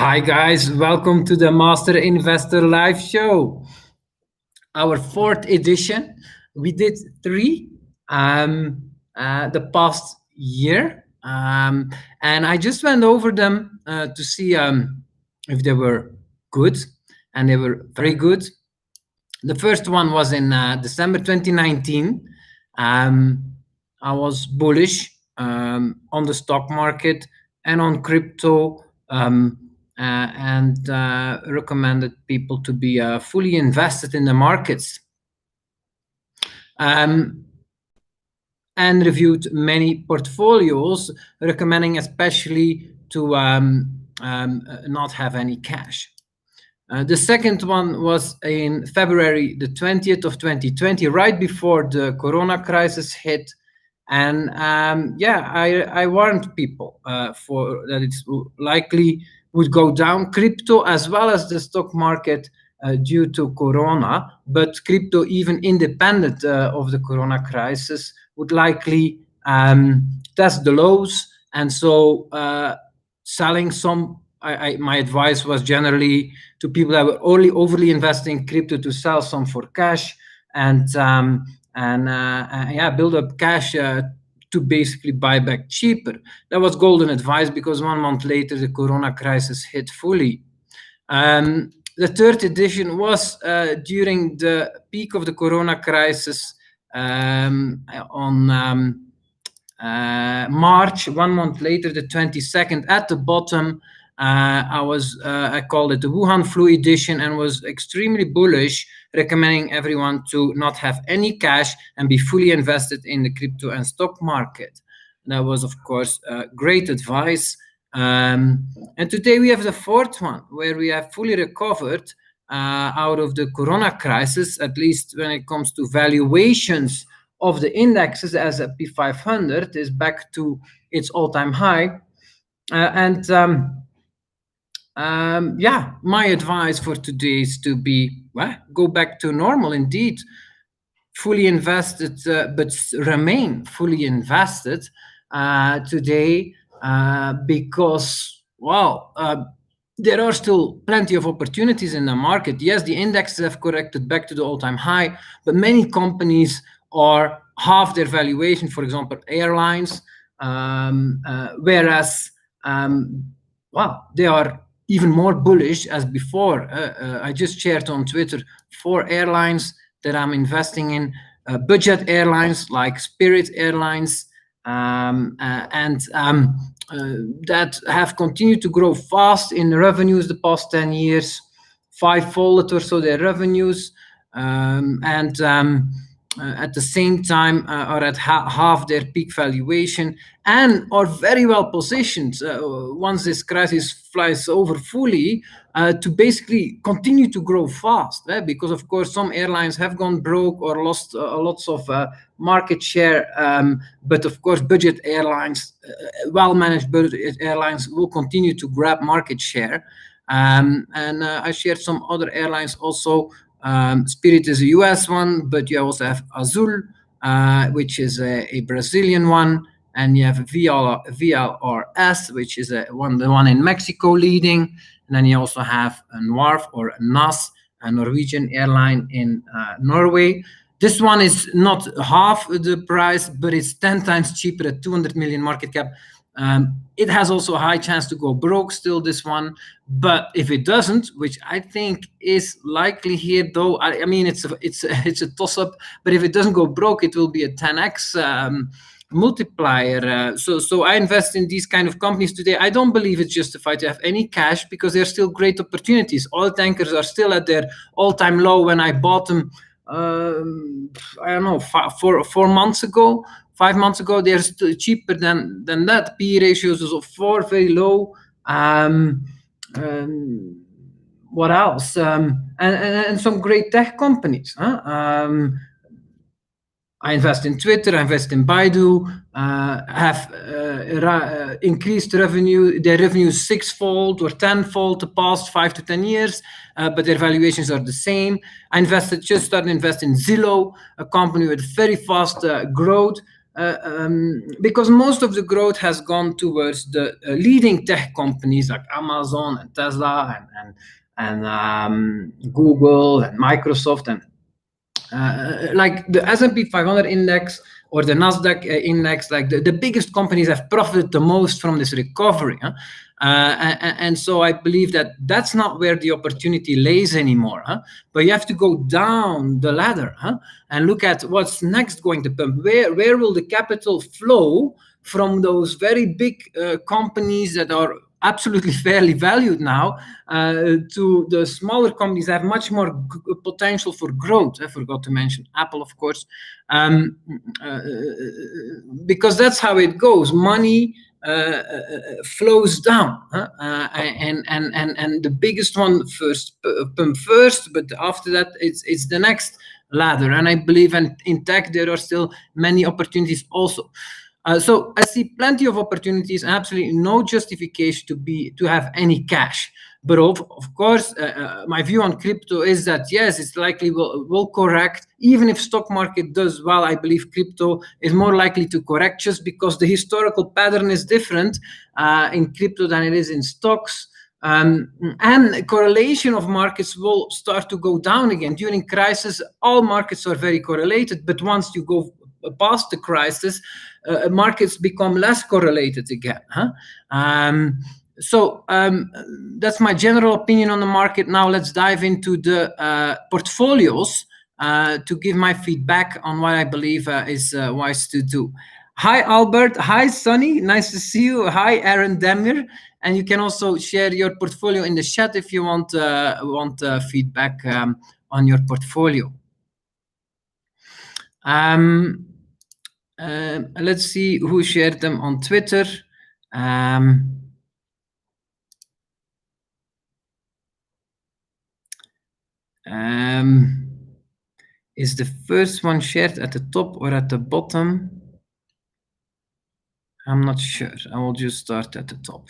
Hi guys, welcome to the Master Investor Live Show. Our fourth edition. We did three the past year, and I just went over them to see if they were good, and they were very good. The first one was in December 2019. I was bullish on the stock market and on crypto. And recommended people to be fully invested in the markets, and reviewed many portfolios, recommending especially to not have any cash. The second one was in February the 20th of 2020, right before the Corona crisis hit. And I warned people for that it's likely would go down, crypto as well as the stock market due to Corona. But crypto, even independent of the Corona crisis, would likely test the lows. And so selling some, my advice was generally to people that were only overly investing in crypto to sell some for cash and build up cash to basically buy back cheaper. That was golden advice, because 1 month later the Corona crisis hit fully. The third edition was during the peak of the Corona crisis on March. 1 month later, the 22nd, at the bottom, I called it the Wuhan flu edition, and was extremely bullish, recommending everyone to not have any cash and be fully invested in the crypto and stock market. That was, of course, great advice. And today we have the fourth one, where we have fully recovered out of the Corona crisis, at least when it comes to valuations of the indexes. As a P500 is back to its all-time high. My advice for today is to go back to normal indeed, fully invested, but remain fully invested today, because there are still plenty of opportunities in the market. Yes, the indexes have corrected back to the all-time high, but many companies are half their valuation, for example, airlines, whereas they are even more bullish as before. I just shared on Twitter 4 airlines that I'm investing in, budget airlines like Spirit Airlines, that have continued to grow fast in revenues the past 10 years, 5-folded or so their revenues, at the same time are at half their peak valuation, and are very well positioned once this crisis flies over fully to basically continue to grow fast, because of course some airlines have gone broke or lost lots of market share, but of course budget airlines, well-managed budget airlines, will continue to grab market share. I shared some other airlines also. Spirit is a US one, but you also have Azul, which is a Brazilian one, and you have VLRS, which is the one in Mexico leading, and then you also have a NORF or NAS, a Norwegian airline in Norway. This one is not half the price, but it's 10 times cheaper at 200 million market cap. It has also a high chance to go broke still, this one, but if it doesn't, which I think is likely here, though, I mean it's a toss-up, but if it doesn't go broke, it will be a 10x multiplier. So I invest in these kind of companies today. I don't believe it's justified to have any cash, because there's still great opportunities. Oil tankers are still at their all-time low when I bought them. I don't know, 4 months ago, 5 months ago. They're still cheaper than that. P ratios of 4, very low. What else? And some great tech companies. I invest in Twitter, I invest in Baidu, have increased revenue. Their revenue is 6-fold or 10-fold the past 5 to 10 years, but their valuations are the same. I just started investing in Zillow, a company with very fast growth. because most of the growth has gone towards the leading tech companies like Amazon and Tesla and Google and Microsoft, and like the S&P 500 index or the Nasdaq index, like the biggest companies have profited the most from this recovery. And so I believe that that's not where the opportunity lays anymore. But you have to go down the ladder and look at what's next going to pump. Where will the capital flow from those very big companies that are absolutely fairly valued now to the smaller companies that have much more potential for growth. I forgot to mention Apple, of course, because that's how it goes. Money flows down, and the biggest one first pump first, but after that it's the next ladder. And I believe in tech there are still many opportunities also. So I see plenty of opportunities, and absolutely no justification to have any cash. But of course, my view on crypto is that yes, it's likely will correct. Even if stock market does well, I believe crypto is more likely to correct, just because the historical pattern is different in crypto than it is in stocks. And correlation of markets will start to go down again. During crisis, all markets are very correlated, but once you go past the crisis, markets become less correlated again. So that's my general opinion on the market. Now let's dive into the portfolios to give my feedback on what I believe is wise to do. Hi, Albert. Hi, Sonny. Nice to see you. Hi, Aaron Demir. And you can also share your portfolio in the chat if you want feedback on your portfolio. Let's see who shared them on Twitter. Is the first one shared at the top or at the bottom? I'm not sure. I will just start at the top.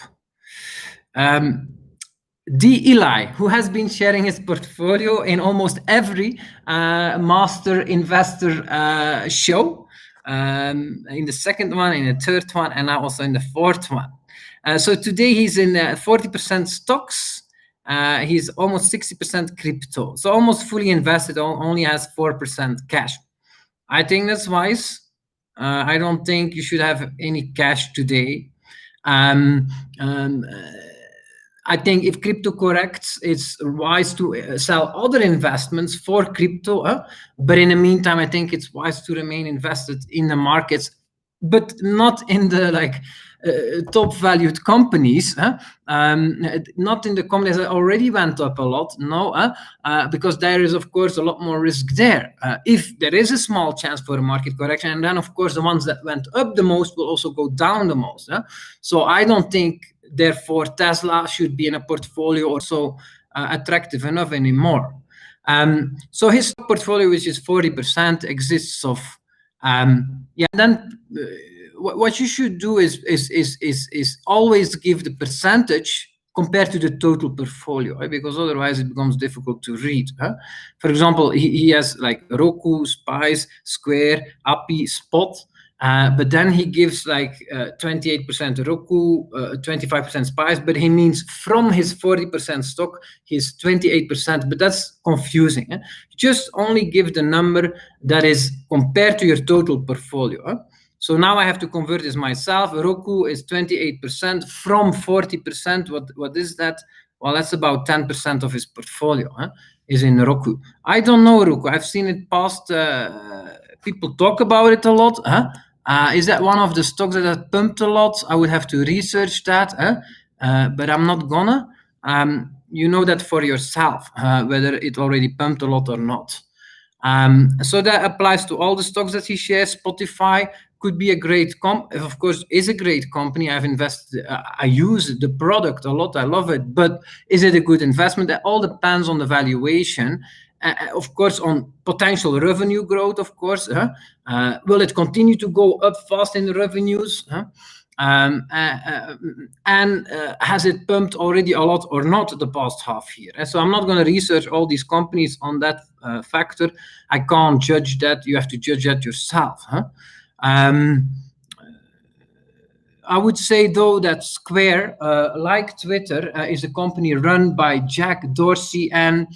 D. Eli, who has been sharing his portfolio in almost every master investor show, in the second one, in the third one, and now also in the fourth one. So today he's in 40% stocks. He's almost 60% crypto. So almost fully invested, only has 4% cash. I think that's wise. I don't think you should have any cash today. I think if crypto corrects, it's wise to sell other investments for crypto. But in the meantime, I think it's wise to remain invested in the markets, but not in the top valued companies. Not in the companies that already went up a lot. No, because there is, of course, a lot more risk there. If there is a small chance for a market correction, and then, of course, the ones that went up the most will also go down the most. So I don't think, therefore, Tesla should be in a portfolio or so attractive enough anymore. So his portfolio, which is 40%, exists of then what you should do is always give the percentage compared to the total portfolio, right? Because otherwise it becomes difficult to read. For example, he has like Roku, Spice, Square, Appy, Spot. But then he gives 28% Roku, 25% Spice, but he means from his 40% stock, his 28%, but that's confusing. Just only give the number that is compared to your total portfolio. So now I have to convert this myself. Roku is 28% from 40%. What is that? Well, that's about 10% of his portfolio is in Roku. I don't know Roku. I've seen it past. People talk about it a lot. Is that one of the stocks that has pumped a lot? I would have to research that, but I'm not gonna. You know that for yourself, whether it already pumped a lot or not. So that applies to all the stocks that he shares. Spotify could be a great of course, is a great company. I've invested, I use the product a lot. I love it, but is it a good investment? That all depends on the valuation. Of course, on potential revenue growth, of course. Will it continue to go up fast in the revenues? And has it pumped already a lot or not the past half year? So I'm not going to research all these companies on that factor. I can't judge that. You have to judge that yourself. I would say, though, that Square, like Twitter, is a company run by Jack Dorsey. And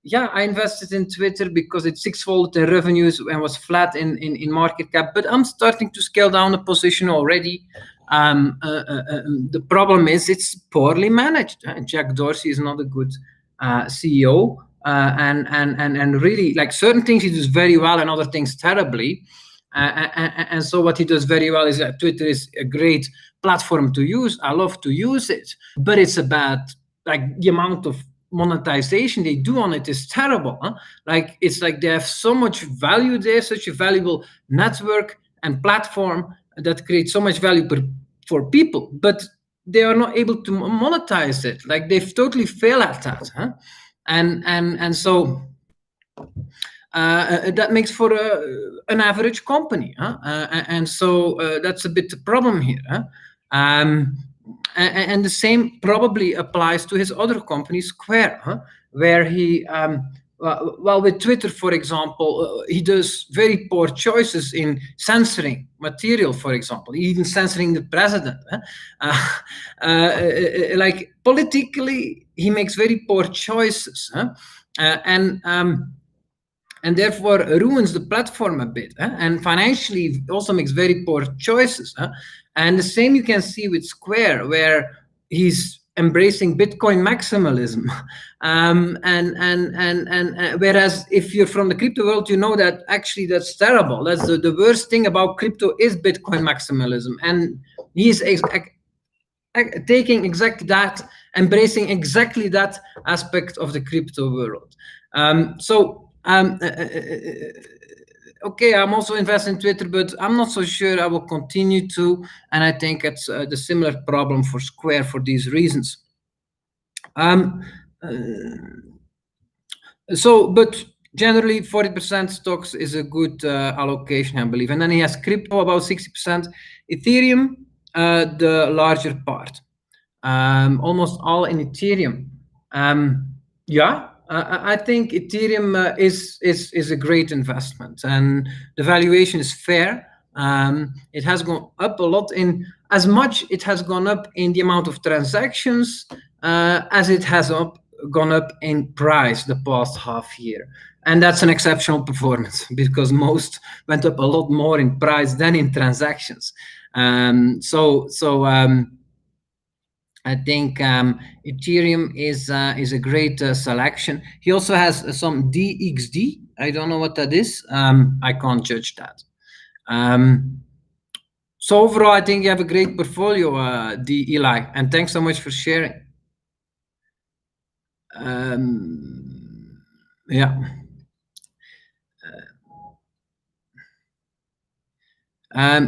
yeah, I invested in Twitter because it six-folded their revenues and was flat in market cap. But I'm starting to scale down the position already. The problem is it's poorly managed. Jack Dorsey is not a good CEO. And really, like, certain things he does very well and other things terribly. And so what he does very well is that Twitter is a great platform to use. I love to use it, but it's about, like, the amount of monetization they do on it is terrible. Like, it's like they have so much value there, such a valuable network and platform that creates so much value for people, but they are not able to monetize it. Like, they've totally failed at that. And so that makes for an average company. And so that's a bit the problem here. And the same probably applies to his other company, Square, where he, well, with Twitter, for example, he does very poor choices in censoring material, for example, even censoring the president. Like, politically, he makes very poor choices. And therefore ruins the platform a bit. And financially also makes very poor choices. And the same you can see with Square, where he's embracing Bitcoin maximalism. And whereas if you're from the crypto world, you know that actually that's terrible. That's the worst thing about crypto is Bitcoin maximalism. And he's taking exactly that, embracing exactly that aspect of the crypto world. Okay, I'm also investing in Twitter, but I'm not so sure I will continue to, and I think it's the similar problem for Square for these reasons. But generally 40% stocks is a good allocation, I believe. And then he has crypto about 60%, Ethereum the larger part, almost all in Ethereum. I think Ethereum is a great investment, and the valuation is fair. It has gone up a lot in as much it has gone up in the amount of transactions as it has gone up in price the past half year. And that's an exceptional performance because most went up a lot more in price than in transactions. I think Ethereum is a great selection. He also has some DXD. I don't know what that is. I can't judge that. So overall, I think you have a great portfolio, Eli, and thanks so much for sharing. Yeah.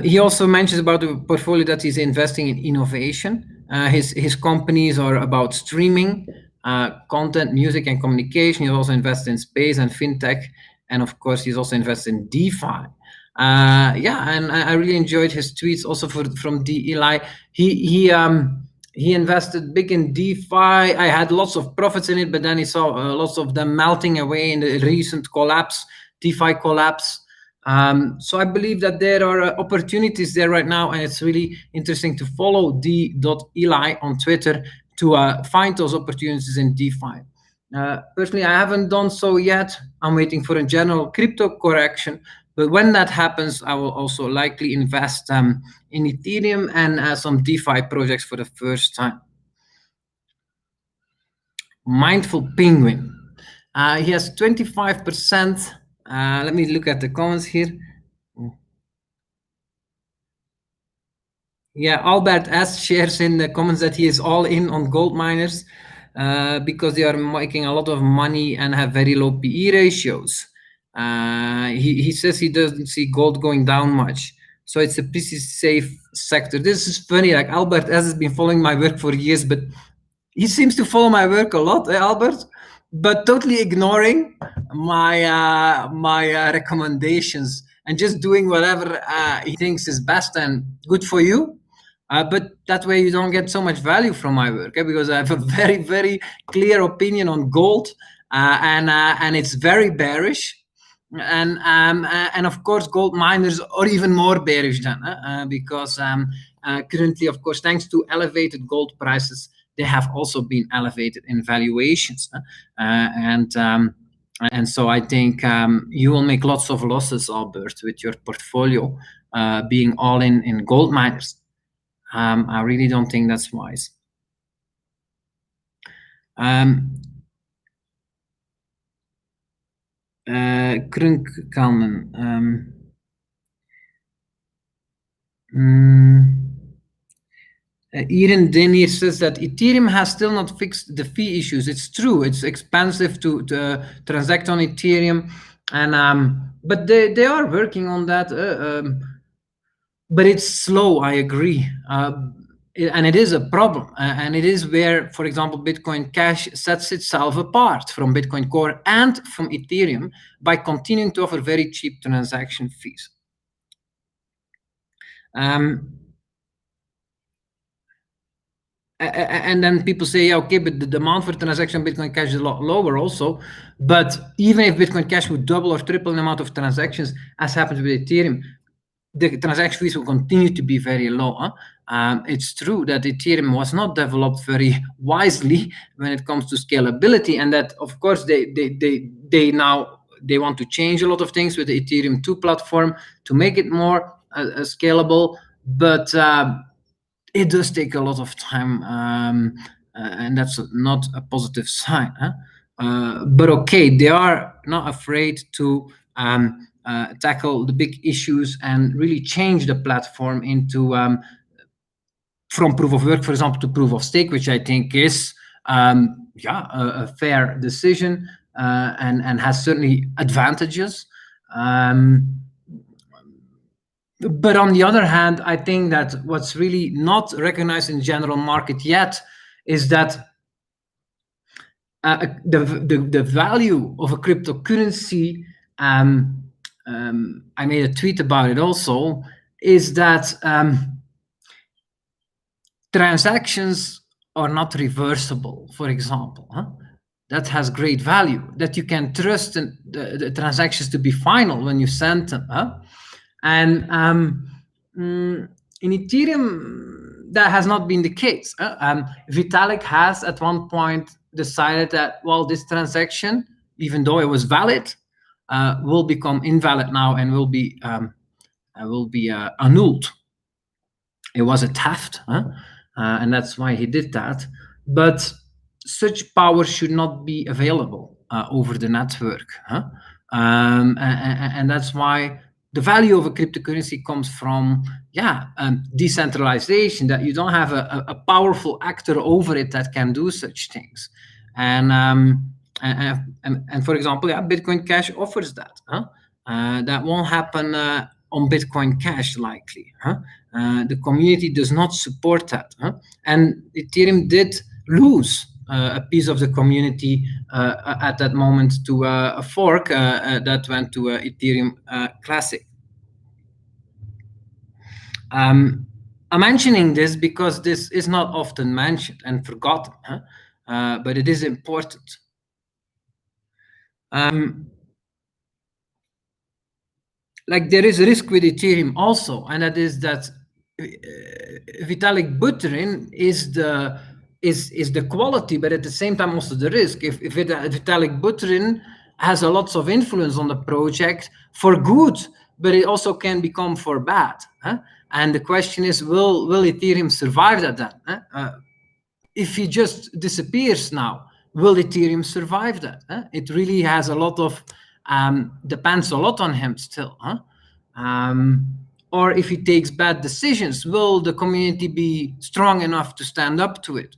He also mentions about the portfolio that he's investing in innovation. His companies are about streaming, content, music, and communication. He also invests in space and fintech, and of course, he's also invested in DeFi. And I really enjoyed his tweets also from Eli. He invested big in DeFi. I had lots of profits in it, but then he saw lots of them melting away in the recent DeFi collapse. So I believe that there are opportunities there right now, and it's really interesting to follow d.eli on Twitter to find those opportunities in DeFi. Personally, I haven't done so yet. I'm waiting for a general crypto correction, but when that happens, I will also likely invest in Ethereum and some DeFi projects for the first time. Mindful Penguin. He has 25%. Let me look at the comments here. Yeah, Albert S shares in the comments that he is all in on gold miners because they are making a lot of money and have very low PE ratios. He says he doesn't see gold going down much, so it's a pretty safe sector. This is funny. Like, Albert S has been following my work for years, but he seems to follow my work a lot, Albert, but totally ignoring my recommendations and just doing whatever he thinks is best and good for you. But that way you don't get so much value from my work, because I have a very, very clear opinion on gold, and it's very bearish. And of course, gold miners are even more bearish than because currently, of course, thanks to elevated gold prices, they have also been elevated in valuations, and so I think you will make lots of losses, Albert, with your portfolio being all in gold miners. I really don't think that's wise. Krunk Kalman. Ian Denier says that Ethereum has still not fixed the fee issues. It's true. It's expensive to transact on Ethereum, and but they are working on that. But it's slow. I agree. And it is a problem, and it is where, for example, Bitcoin Cash sets itself apart from Bitcoin Core and from Ethereum by continuing to offer very cheap transaction fees. And then people say, okay, but the demand for transaction Bitcoin Cash is a lot lower also. But even if Bitcoin Cash would double or triple the amount of transactions, as happens with Ethereum, the transaction fees will continue to be very low. It's true that Ethereum was not developed very wisely when it comes to scalability, and that, of course, they want to change a lot of things with the Ethereum 2 platform to make it more scalable, but it does take a lot of time, and that's not a positive sign. But okay, they are not afraid to tackle the big issues and really change the platform into from proof of work, for example, to proof of stake, which I think is a fair decision and has certainly advantages. But on the other hand, I think that what's really not recognized in the general market yet is that the value of a cryptocurrency, I made a tweet about it also, is that transactions are not reversible, for example. That has great value, that you can trust the transactions to be final when you send them. And in Ethereum, that has not been the case. Vitalik has at one point decided that, well, this transaction, even though it was valid, will become invalid now and will be annulled. It was a theft, and that's why he did that. But such power should not be available over the network, and that's why the value of a cryptocurrency comes from decentralization, that you don't have a powerful actor over it that can do such things. And for example, Bitcoin Cash offers that. That won't happen on Bitcoin Cash likely. The community does not support that. And Ethereum did lose a piece of the community at that moment to a fork that went to Ethereum Classic. I'm mentioning this because this is not often mentioned and forgotten, but it is important. Like, there is a risk with Ethereum also, and that is that Vitalik Buterin is the quality, but at the same time also the risk. If Vitalik Buterin has a lots of influence on the project for good, but it also can become for bad. And the question is, will Ethereum survive that then? If he just disappears now, will Ethereum survive that? It really has a lot of depends a lot on him still. Or if he takes bad decisions, will the community be strong enough to stand up to it?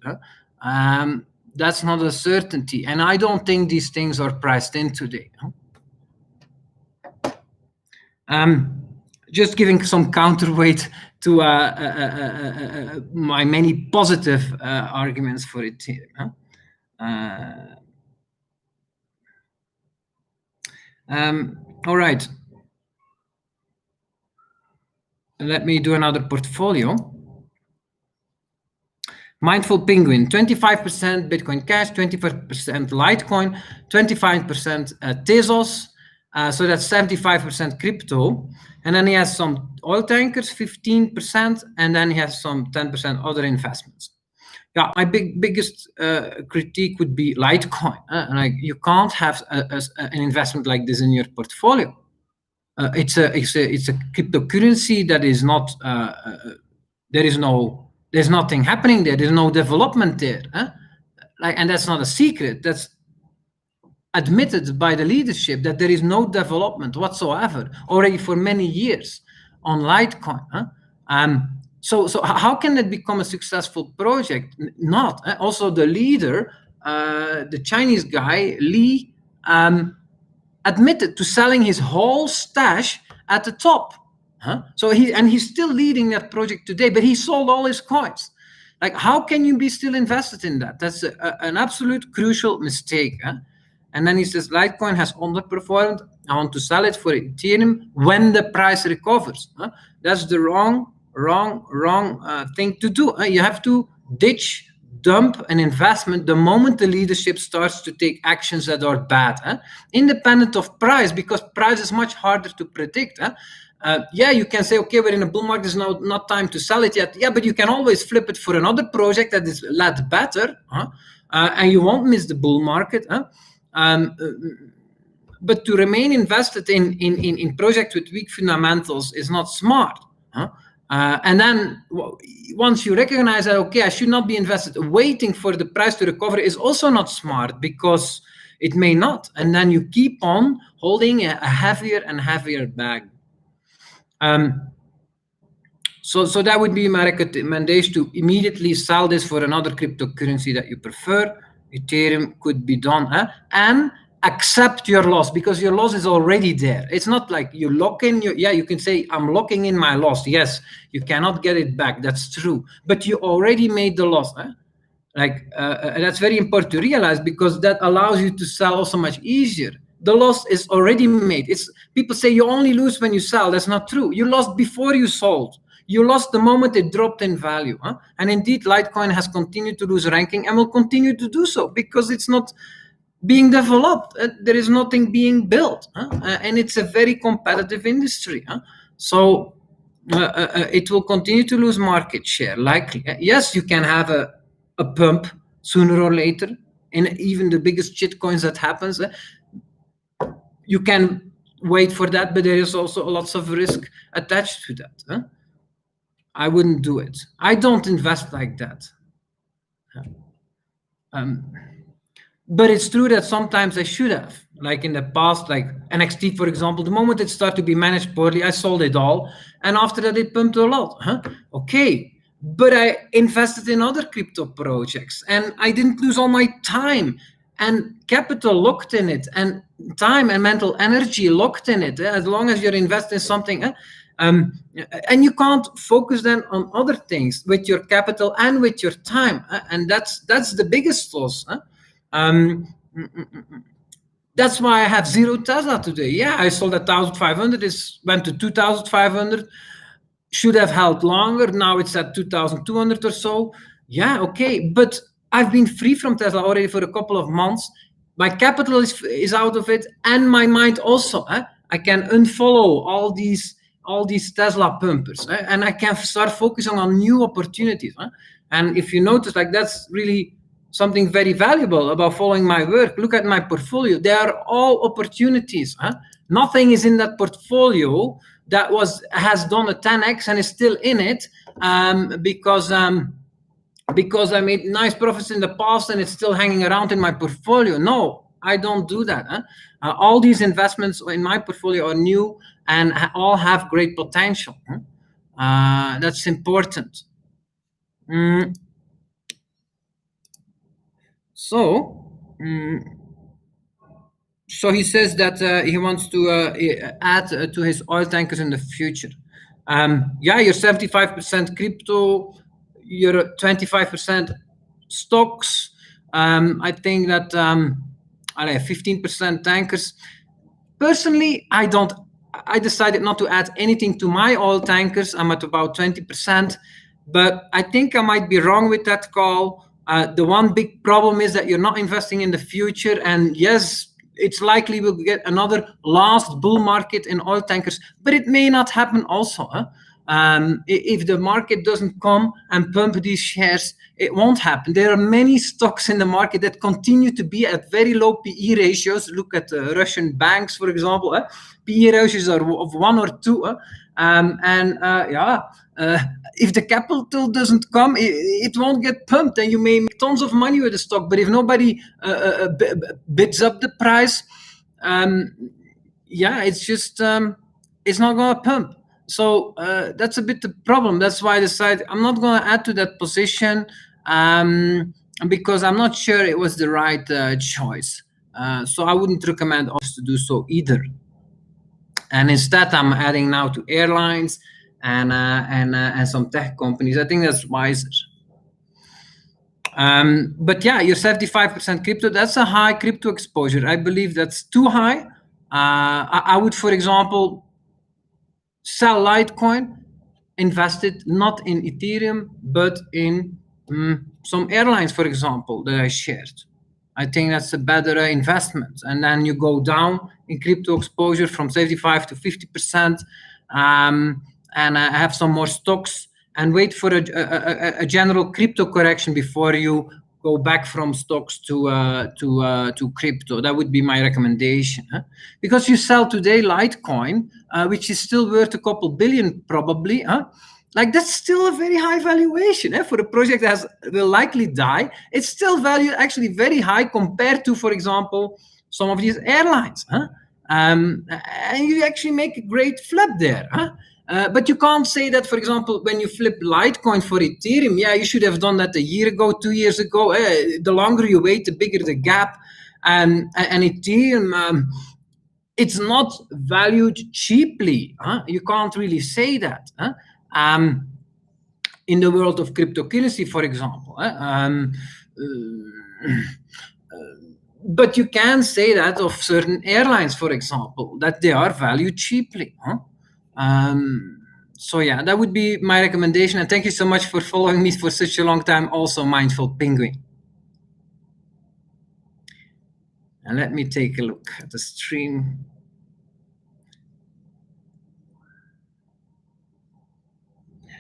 That's not a certainty, and I don't think these things are priced in today. Just giving some counterweight to my many positive arguments for Ethereum. All right. Let me do another portfolio. Mindful Penguin, 25% Bitcoin Cash, 25% Litecoin, 25% Tezos, So that's 75% crypto. And then he has some oil tankers, 15%, and then he has some 10% other investments. Yeah, my biggest critique would be Litecoin. Like, you can't have an investment like this in your portfolio. It's a cryptocurrency that is not. There's nothing happening there. There's no development there. Like, and that's not a secret. That's admitted by the leadership, that there is no development whatsoever already for many years on Litecoin. So how can it become a successful project? Not. Also, the leader, the Chinese guy, Li, admitted to selling his whole stash at the top. So he's still leading that project today, but he sold all his coins. Like, how can you be still invested in that? That's an absolute crucial mistake. And then he says, Litecoin has underperformed. I want to sell it for Ethereum when the price recovers. That's the wrong thing to do. You have to dump an investment the moment the leadership starts to take actions that are bad, independent of price, because price is much harder to predict. Yeah, you can say, okay, we're in a bull market, there's not time to sell it yet. Yeah, but you can always flip it for another project that is led better, and you won't miss the bull market. But to remain invested in projects with weak fundamentals is not smart. And then once you recognize that, okay, I should not be invested, waiting for the price to recover is also not smart, because it may not. And then you keep on holding a heavier and heavier bag. So that would be my recommendation, to immediately sell this for another cryptocurrency that you prefer. Ethereum could be done, and accept your loss, because your loss is already there. It's not like you lock in you can say, I'm locking in my loss. Yes, you cannot get it back. That's true. But you already made the loss. That's very important to realize, because that allows you to sell also much easier. The loss is already made. People say you only lose when you sell. That's not true. You lost before you sold. You lost the moment it dropped in value. And indeed, Litecoin has continued to lose ranking and will continue to do so, because it's not being developed. There is nothing being built. And it's a very competitive industry. So it will continue to lose market share, likely. Yes, you can have a pump sooner or later. In even the biggest shitcoins that happens, you can wait for that, but there is also lots of risk attached to that. I wouldn't do it. I don't invest like that. But it's true that sometimes I should have. Like in the past, like NXT, for example, the moment it started to be managed poorly, I sold it all. And after that, it pumped a lot. Okay. But I invested in other crypto projects, and I didn't lose all my time and capital locked in it, and time and mental energy locked in it. As long as you're investing in something, and you can't focus then on other things with your capital and with your time, and that's the biggest loss. That's why I have zero Tesla today. Yeah, I sold at 1,500. It went to 2,500. Should have held longer. Now it's at 2,200 or so. Yeah, okay. But I've been free from Tesla already for a couple of months. My capital is out of it, and my mind also. I can unfollow all these Tesla pumpers, and I can start focusing on new opportunities. And if you notice, like, that's really something very valuable about following my work. Look at my portfolio. They are all opportunities. Nothing is in that portfolio that has done a 10x and is still in it because I made nice profits in the past and it's still hanging around in my portfolio. No, I don't do that. All these investments in my portfolio are new and all have great potential. That's important. So he says that he wants to add to his oil tankers in the future. You're 75% crypto, you're 25% stocks. I think that 15% tankers. Personally, I decided not to add anything to my oil tankers. I'm at about 20%, but I think I might be wrong with that call. The one big problem is that you're not investing in the future. And yes, it's likely we'll get another last bull market in oil tankers, but it may not happen also. If the market doesn't come and pump these shares, it won't happen. There are many stocks in the market that continue to be at very low PE ratios. Look at Russian banks, for example. PE ratios are of 1 or 2. If the capital doesn't come, it won't get pumped, and you may make tons of money with the stock. But if nobody bids up the price, it's just it's not going to pump. So that's a bit the problem. That's why I decided I'm not going to add to that position because I'm not sure it was the right choice. So I wouldn't recommend us to do so either. And instead, I'm adding now to airlines and some tech companies. I think that's wiser. But yeah, your 75% crypto, that's a high crypto exposure. I believe that's too high. I would, for example, sell Litecoin, invest it not in Ethereum, but in some airlines, for example, that I shared. I think that's a better investment. And then you go down in crypto exposure from 75 to 50%, and have some more stocks and wait for a general crypto correction before you go back from stocks to crypto. That would be my recommendation. Because you sell today Litecoin, which is still worth a couple billion probably. Like that's still a very high valuation for a project that will likely die. It's still valued actually very high compared to, for example, some of these airlines. And you actually make a great flip there. But you can't say that, for example, when you flip Litecoin for Ethereum, you should have done that a year ago, 2 years ago. The longer you wait, the bigger the gap. And Ethereum, it's not valued cheaply. You can't really say that. In the world of cryptocurrency, for example. But you can say that of certain airlines, for example, that they are valued cheaply. So yeah, that would be my recommendation. And thank you so much for following me for such a long time. Also, Mindful Penguin. And let me take a look at the stream.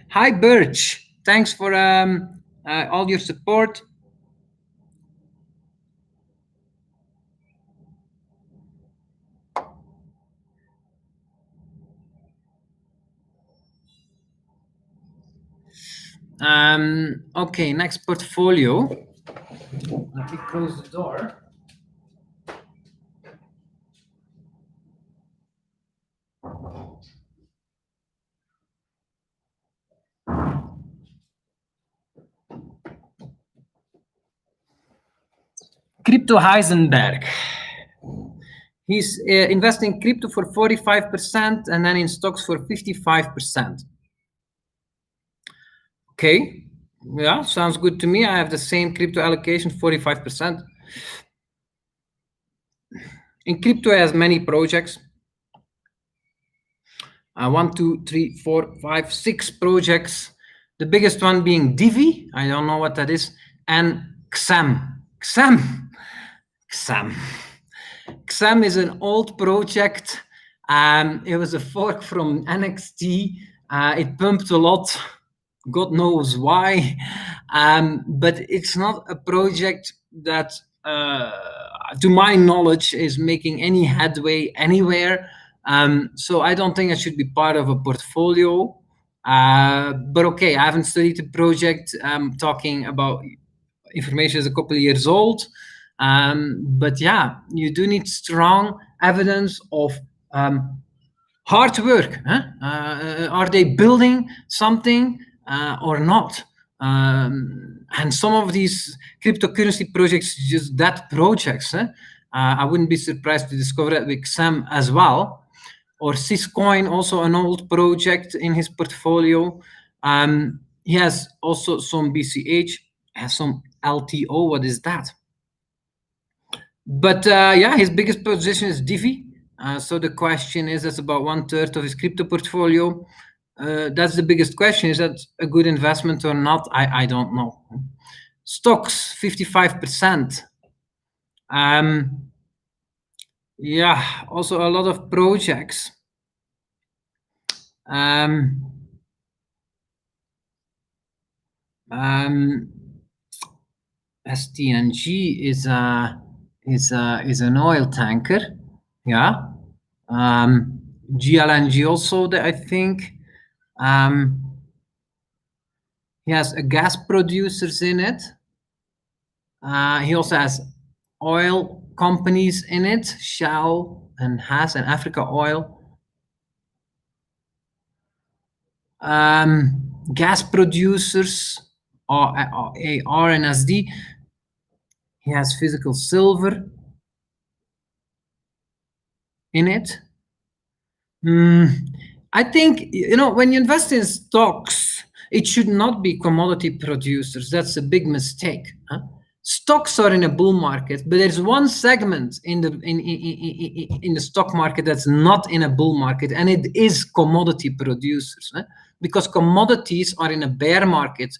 Hi, Birch. Thanks for all your support. Okay, next portfolio. Let me close the door. Crypto Heisenberg. He's investing in crypto for 45% and then in stocks for 55%. Okay, yeah, sounds good to me. I have the same crypto allocation, 45%. In crypto, it has many projects. 1, 2, 3, 4, 5, 6 projects. The biggest one being DeFi. I don't know what that is. And XAM. XAM is an old project. It was a fork from NXT. It pumped a lot. God knows why. But it's not a project that, to my knowledge, is making any headway anywhere. So I don't think it should be part of a portfolio. But okay, I haven't studied the project. I'm talking about information is a couple of years old. But yeah, you do need strong evidence of hard work. Are they building something or not? And some of these cryptocurrency projects, just that projects. I wouldn't be surprised to discover that with XAM as well. Or Syscoin, also an old project in his portfolio. He has also some BCH, has some LTO. What is that? But yeah, his biggest position is DeFi. So the question is, that's about 1/3 of his crypto portfolio. That's the biggest question. Is that a good investment or not? I don't know. Stocks, 55%. Yeah, also a lot of projects. Um, um, STNG is an oil tanker. Yeah. GLNG also, I think. Um, he has a gas producers in it. He also has oil companies in it, Shell and Has and Africa Oil. Gas producers are RNSD. He has physical silver in it. I think, when you invest in stocks, it should not be commodity producers. That's a big mistake. Huh? Stocks are in a bull market, but there's one segment in the stock market that's not in a bull market, and it is commodity producers. Huh? Because commodities are in a bear market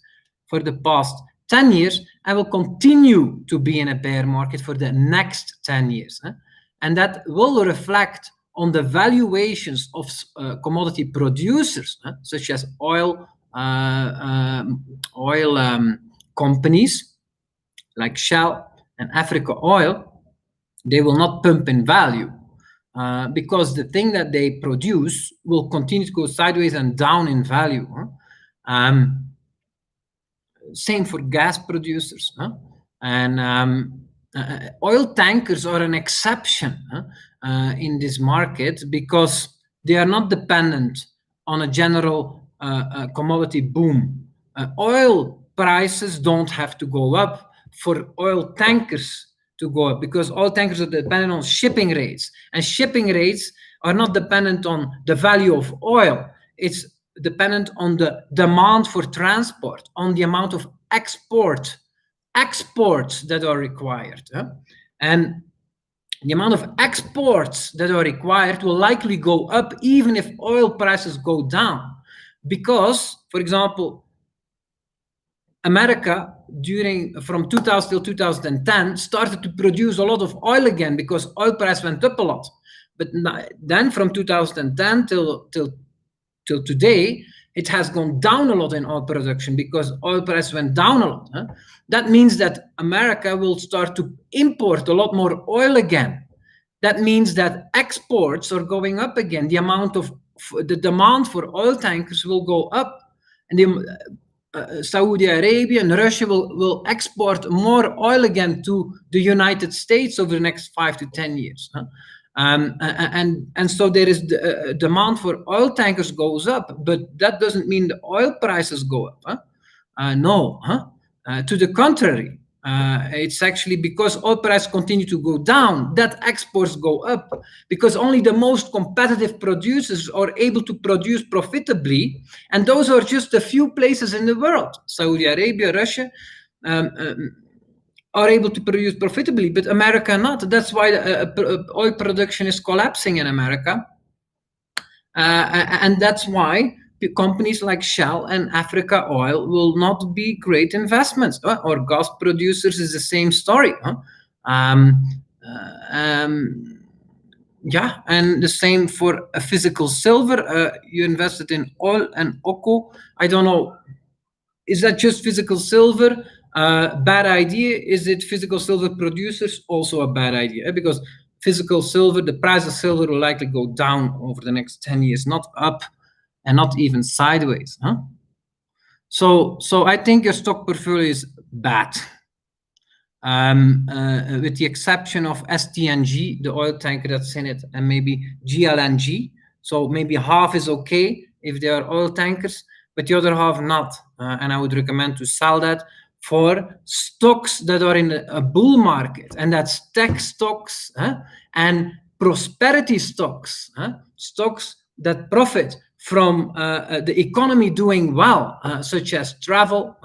for the past 10 years and will continue to be in a bear market for the next 10 years. Huh? And that will reflect on the valuations of commodity producers, such as oil companies like Shell and Africa Oil. They will not pump in value because the thing that they produce will continue to go sideways and down in value. Same for gas producers. And oil tankers are an exception in this market because they are not dependent on a general commodity boom. Oil prices don't have to go up for oil tankers to go up because oil tankers are dependent on shipping rates, and shipping rates are not dependent on the value of oil. It's dependent on the demand for transport, on the amount of exports that are required. And the amount of exports that are required will likely go up even if oil prices go down. Because, for example, America from 2000 till 2010 started to produce a lot of oil again because oil price went up a lot. But then from 2010 till today, it has gone down a lot in oil production because oil price went down a lot. That means that America will start to import a lot more oil again. That means that exports are going up again. The demand for oil tankers will go up, and Saudi Arabia and Russia will export more oil again to the United States over the next 5 to 10 years. And so there is demand for oil tankers goes up, but that doesn't mean the oil prices go up. No, to the contrary. It's actually because oil prices continue to go down that exports go up, because only the most competitive producers are able to produce profitably, and those are just a few places in the world. Saudi Arabia, Russia, are able to produce profitably, but America not. That's why oil production is collapsing in America, and that's why companies like Shell and Africa Oil will not be great investments. Or gas producers is the same story. Yeah, and the same for a physical silver. You invested in oil and Oko. I don't know. Is that just physical silver? Bad idea. Is it physical silver producers? Also a bad idea, because physical silver, the price of silver will likely go down over the next 10 years, not up and not even sideways. So I think your stock portfolio is bad. With the exception of STNG, the oil tanker that's in it, and maybe GLNG. So maybe half is okay if they are oil tankers, but the other half not. And I would recommend to sell that for stocks that are in a bull market, and that's tech stocks and prosperity stocks, stocks that profit from the economy doing well, such as travel,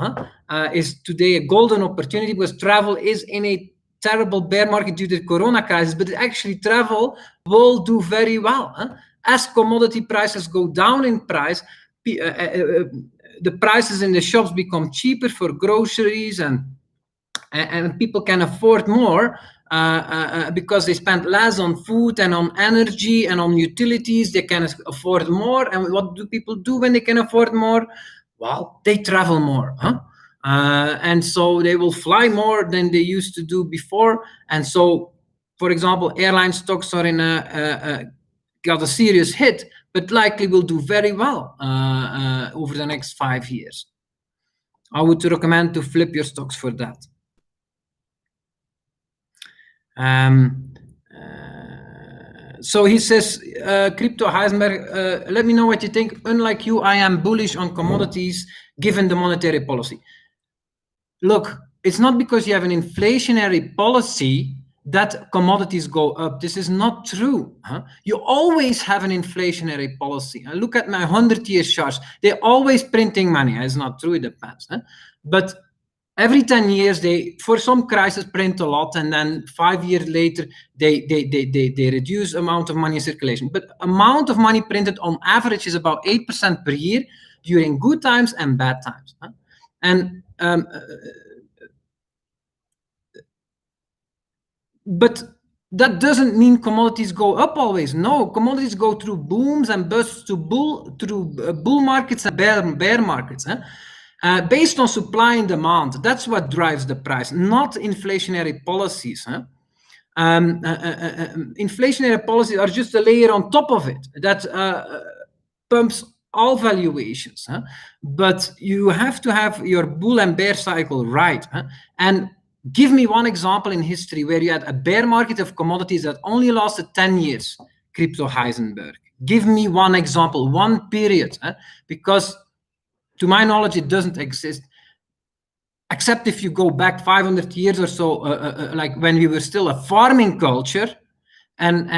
is today a golden opportunity, because travel is in a terrible bear market due to the corona crisis, but actually travel will do very well. As commodity prices go down in price, the prices in the shops become cheaper for groceries, and people can afford more. because they spend less on food and on energy and on utilities. They can afford more. And what do people do when they can afford more? Well, they travel more, huh? And so they will fly more than they used to do before. And so, for example, airline stocks are in got a serious hit, but likely will do very well over the next 5 years. I would recommend to flip your stocks for that. So he says, Crypto Heisenberg, let me know what you think. Unlike you, I am bullish on commodities given the monetary policy. Look, it's not because you have an inflationary policy that commodities go up. This is not true. Huh? You always have an inflationary policy. Look at my 100-year charts. They're always printing money. It's not true, it depends. Huh? But every 10 years, they, for some crisis, print a lot, and then 5 years later, they reduce amount of money in circulation. But amount of money printed on average is about 8% per year during good times and bad times. Huh? And but that doesn't mean commodities go up always. No, commodities go through booms and busts through bull markets and bear markets. Huh? Based on supply and demand, that's what drives the price, not inflationary policies. Huh? Inflationary policies are just a layer on top of it that pumps all valuations. Huh? But you have to have your bull and bear cycle right. Huh? And give me one example in history where you had a bear market of commodities that only lasted 10 years, Crypto Heisenberg. Give me one example, one period, huh? Because to my knowledge, it doesn't exist, except if you go back 500 years or so, like when we were still a farming culture, and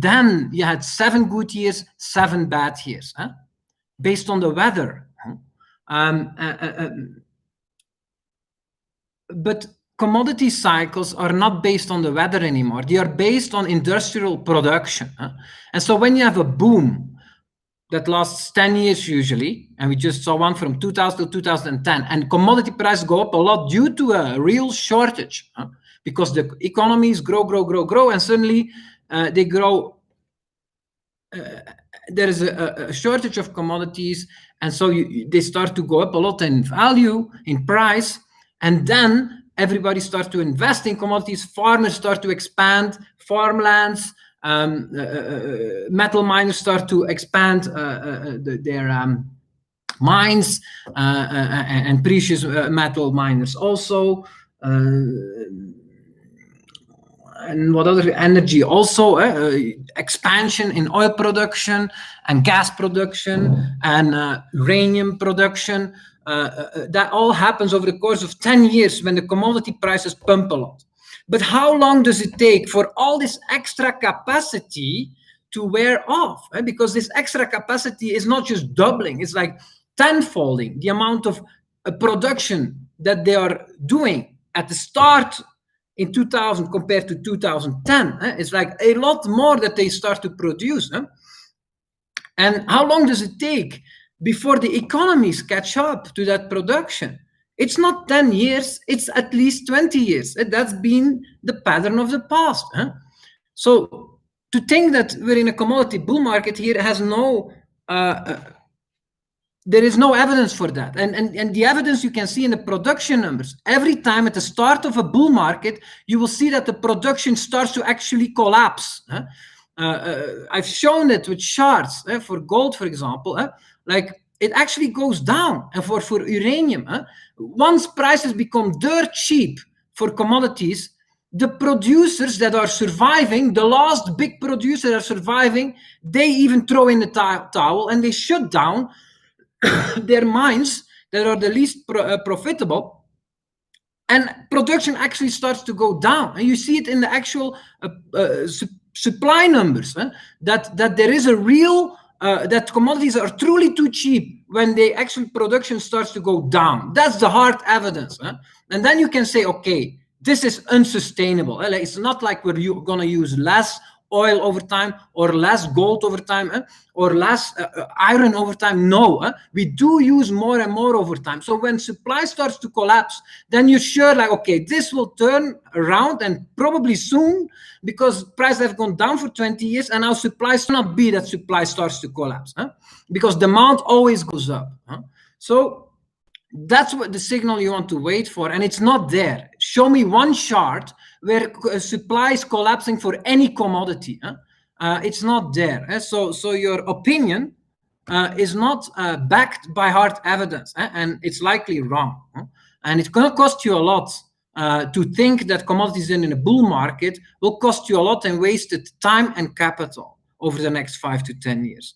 then you had 7 good years, 7 bad years, huh? Based on the weather. But commodity cycles are not based on the weather anymore. They are based on industrial production. Huh? And so when you have a boom that lasts 10 years usually, and we just saw one from 2000 to 2010, and commodity prices go up a lot due to a real shortage, huh? Because the economies grow, and suddenly they grow. There is a shortage of commodities, and so they start to go up a lot in value, in price, and then everybody starts to invest in commodities. Farmers start to expand farmlands. Metal miners start to expand their mines, and precious metal miners also. And what other energy also, expansion in oil production and gas production and uranium production. That all happens over the course of 10 years when the commodity prices pump a lot. But how long does it take for all this extra capacity to wear off? Because this extra capacity is not just doubling, it's like tenfolding the amount of production that they are doing at the start in 2000 compared to 2010. It's like a lot more that they start to produce. And how long does it take before the economies catch up to that production? It's not 10 years, it's at least 20 years. That's been the pattern of the past. So to think that we're in a commodity bull market here has no, there is no evidence for that. And the evidence you can see in the production numbers. Every time at the start of a bull market, you will see that the production starts to actually collapse. I've shown it with charts for gold, for example. Like it actually goes down. And for uranium, once prices become dirt cheap for commodities, the producers that are surviving, the last big producers that are surviving, they even throw in the towel and they shut down their mines that are the least profitable, and production actually starts to go down. And you see it in the actual supply numbers, that there is a real, that commodities are truly too cheap when they actually production starts to go down. That's the hard evidence. And then you can say, okay, this is unsustainable. It's not like we're going to use less oil over time, or less gold over time, or less iron over time. No, we do use more and more over time. So when supply starts to collapse, then you're sure, like, okay, this will turn around, and probably soon, because prices have gone down for 20 years, and now supply cannot be that supply starts to collapse, because demand always goes up. So that's what the signal you want to wait for, and it's not there. Show me one chart where supply is collapsing for any commodity. It's not there. So your opinion is not backed by hard evidence, and it's likely wrong. And it's going to cost you a lot to think that commodities in a bull market will cost you a lot in wasted time and capital over the next 5 to 10 years.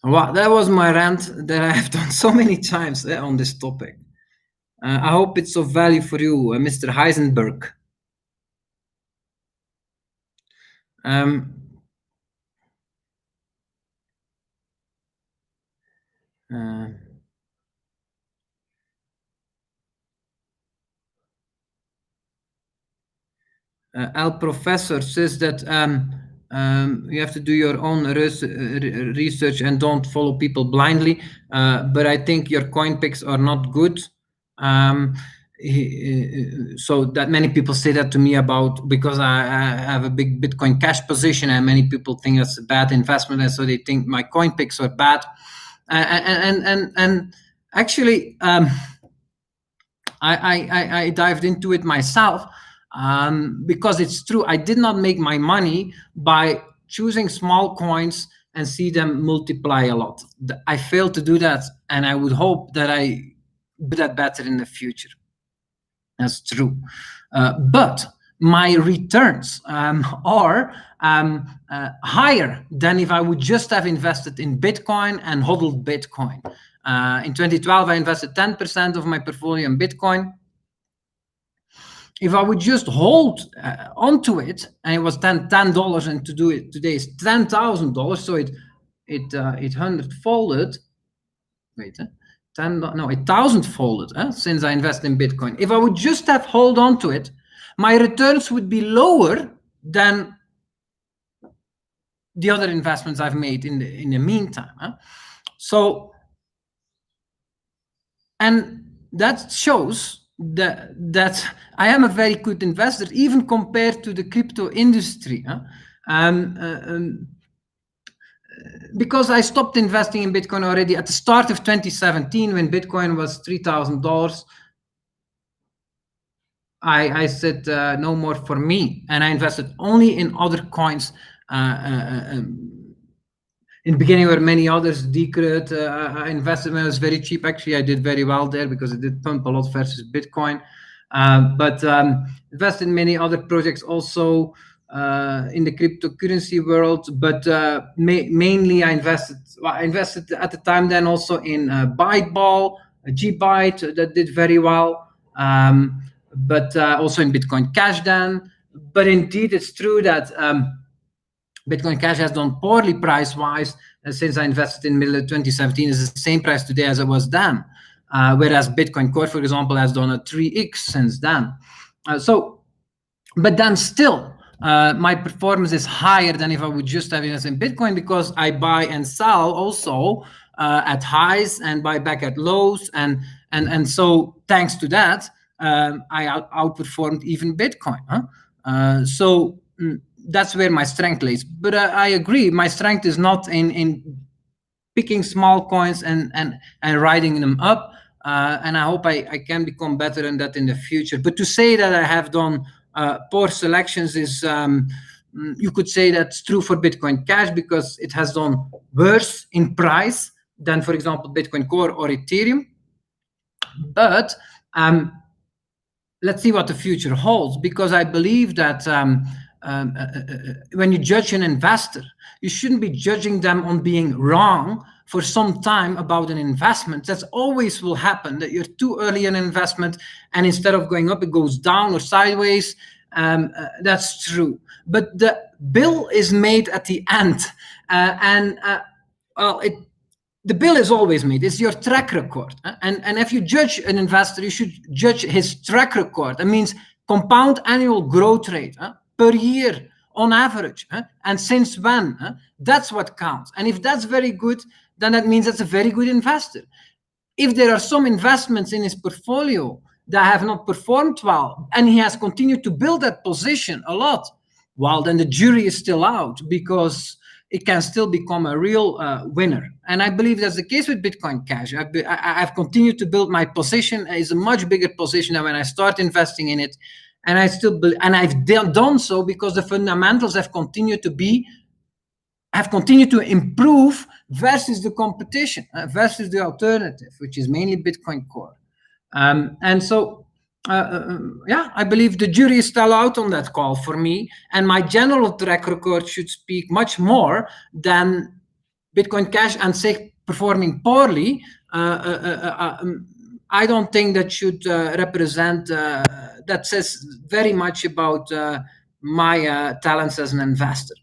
Well, that was my rant that I have done so many times on this topic. I hope it's of value for you, Mr. Heisenberg. El Professor says that you have to do your own research and don't follow people blindly. But I think your coin picks are not good. So that many people say that to me about, because I have a big Bitcoin cash position, and many people think that's a bad investment, and so they think my coin picks are bad. And actually, I dived into it myself. Because it's true, I did not make my money by choosing small coins and see them multiply a lot. I failed to do that, and I would hope that I do that better in the future. That's true. But my returns are higher than if I would just have invested in Bitcoin and hodled Bitcoin. In 2012, I invested 10% of my portfolio in Bitcoin. If I would just hold onto it, and it was $10, and to do it today is $10,000, so it 100-folded. Wait, 1,000-folded since I invest in Bitcoin. If I would just have hold on to it, my returns would be lower than the other investments I've made in the meantime. So, and that shows that I am a very good investor, even compared to the crypto industry. Because I stopped investing in Bitcoin already at the start of 2017, when Bitcoin was $3,000. I said no more for me, and I invested only in other coins. In the beginning, there were many others. Decred, I invested when it was very cheap. Actually, I did very well there because it did pump a lot versus Bitcoin. But invested in many other projects also in the cryptocurrency world. But mainly, I invested at the time then also in Byteball, GByte, that did very well. But also in Bitcoin Cash then. But indeed, it's true that Bitcoin Cash has done poorly price-wise since I invested in middle of 2017. It's the same price today as it was then. Whereas Bitcoin Core, for example, has done a 3x since then. But then still, my performance is higher than if I would just have invested in Bitcoin, because I buy and sell also at highs and buy back at lows. And so thanks to that, I outperformed even Bitcoin. That's where my strength lays. But I agree, my strength is not in picking small coins and riding them up. And I hope I can become better in that in the future. But to say that I have done poor selections is, you could say that's true for Bitcoin Cash, because it has done worse in price than, for example, Bitcoin Core or Ethereum. But let's see what the future holds, because I believe that when you judge an investor, you shouldn't be judging them on being wrong for some time about an investment. That's always will happen, that you're too early in an investment, and instead of going up, it goes down or sideways. That's true. But the bill is made at the end. The bill is always made. It's your track record. And if you judge an investor, you should judge his track record. That means compound annual growth rate per year on average. And since when? That's what counts. And if that's very good, then that means that's a very good investor. If there are some investments in his portfolio that have not performed well, and he has continued to build that position a lot, well, then the jury is still out, because it can still become a real winner. And I believe that's the case with Bitcoin Cash. I've continued to build my position. It's a much bigger position than when I start investing in it. And I still believe, and I've done so because the fundamentals have continued to improve versus the competition, versus the alternative, which is mainly Bitcoin Core. And so, I believe the jury is still out on that call for me, and my general track record should speak much more than Bitcoin Cash and say performing poorly. I don't think that should represent, that says very much about my talents as an investor,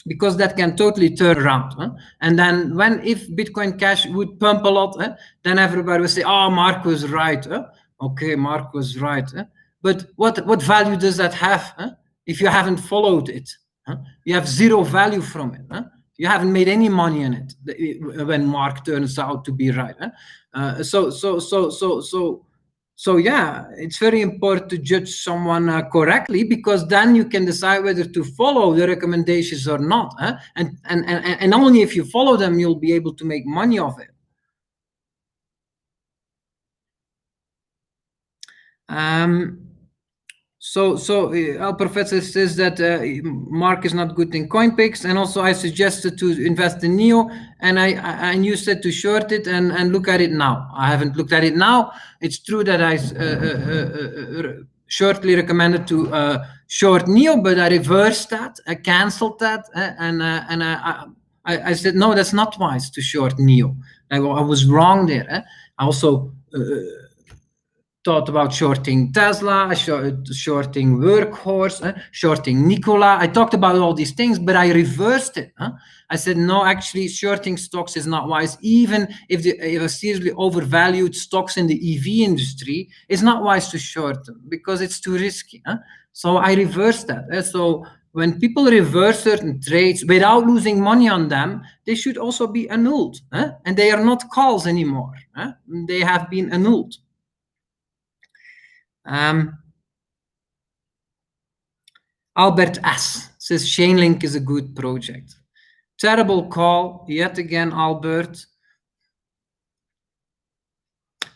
because that can totally turn around. And then if Bitcoin Cash would pump a lot, then everybody will say, oh, Mark was right. Okay, Mark was right. But what value does that have if you haven't followed it? You have zero value from it. You haven't made any money on it when Mark turns out to be right. So yeah, it's very important to judge someone correctly, because then you can decide whether to follow the recommendations or not. And only if you follow them, you'll be able to make money off it. So our professor says that Mark is not good in coin picks, and also I suggested to invest in NEO, and you said to short it and look at it now. I haven't looked at it now. It's true that I shortly recommended to short NEO, but I reversed that, I canceled that, and I said no, that's not wise to short NEO. I was wrong there. I also thought about shorting Tesla, shorting Workhorse, shorting Nikola. I talked about all these things, but I reversed it. I said, no, actually, shorting stocks is not wise. Even if a seriously overvalued stocks in the EV industry, it's not wise to short them because it's too risky. So I reversed that. So when people reverse certain trades without losing money on them, they should also be annulled. And they are not calls anymore. They have been annulled. Albert S. says ChainLink is a good project. Terrible call, yet again, Albert.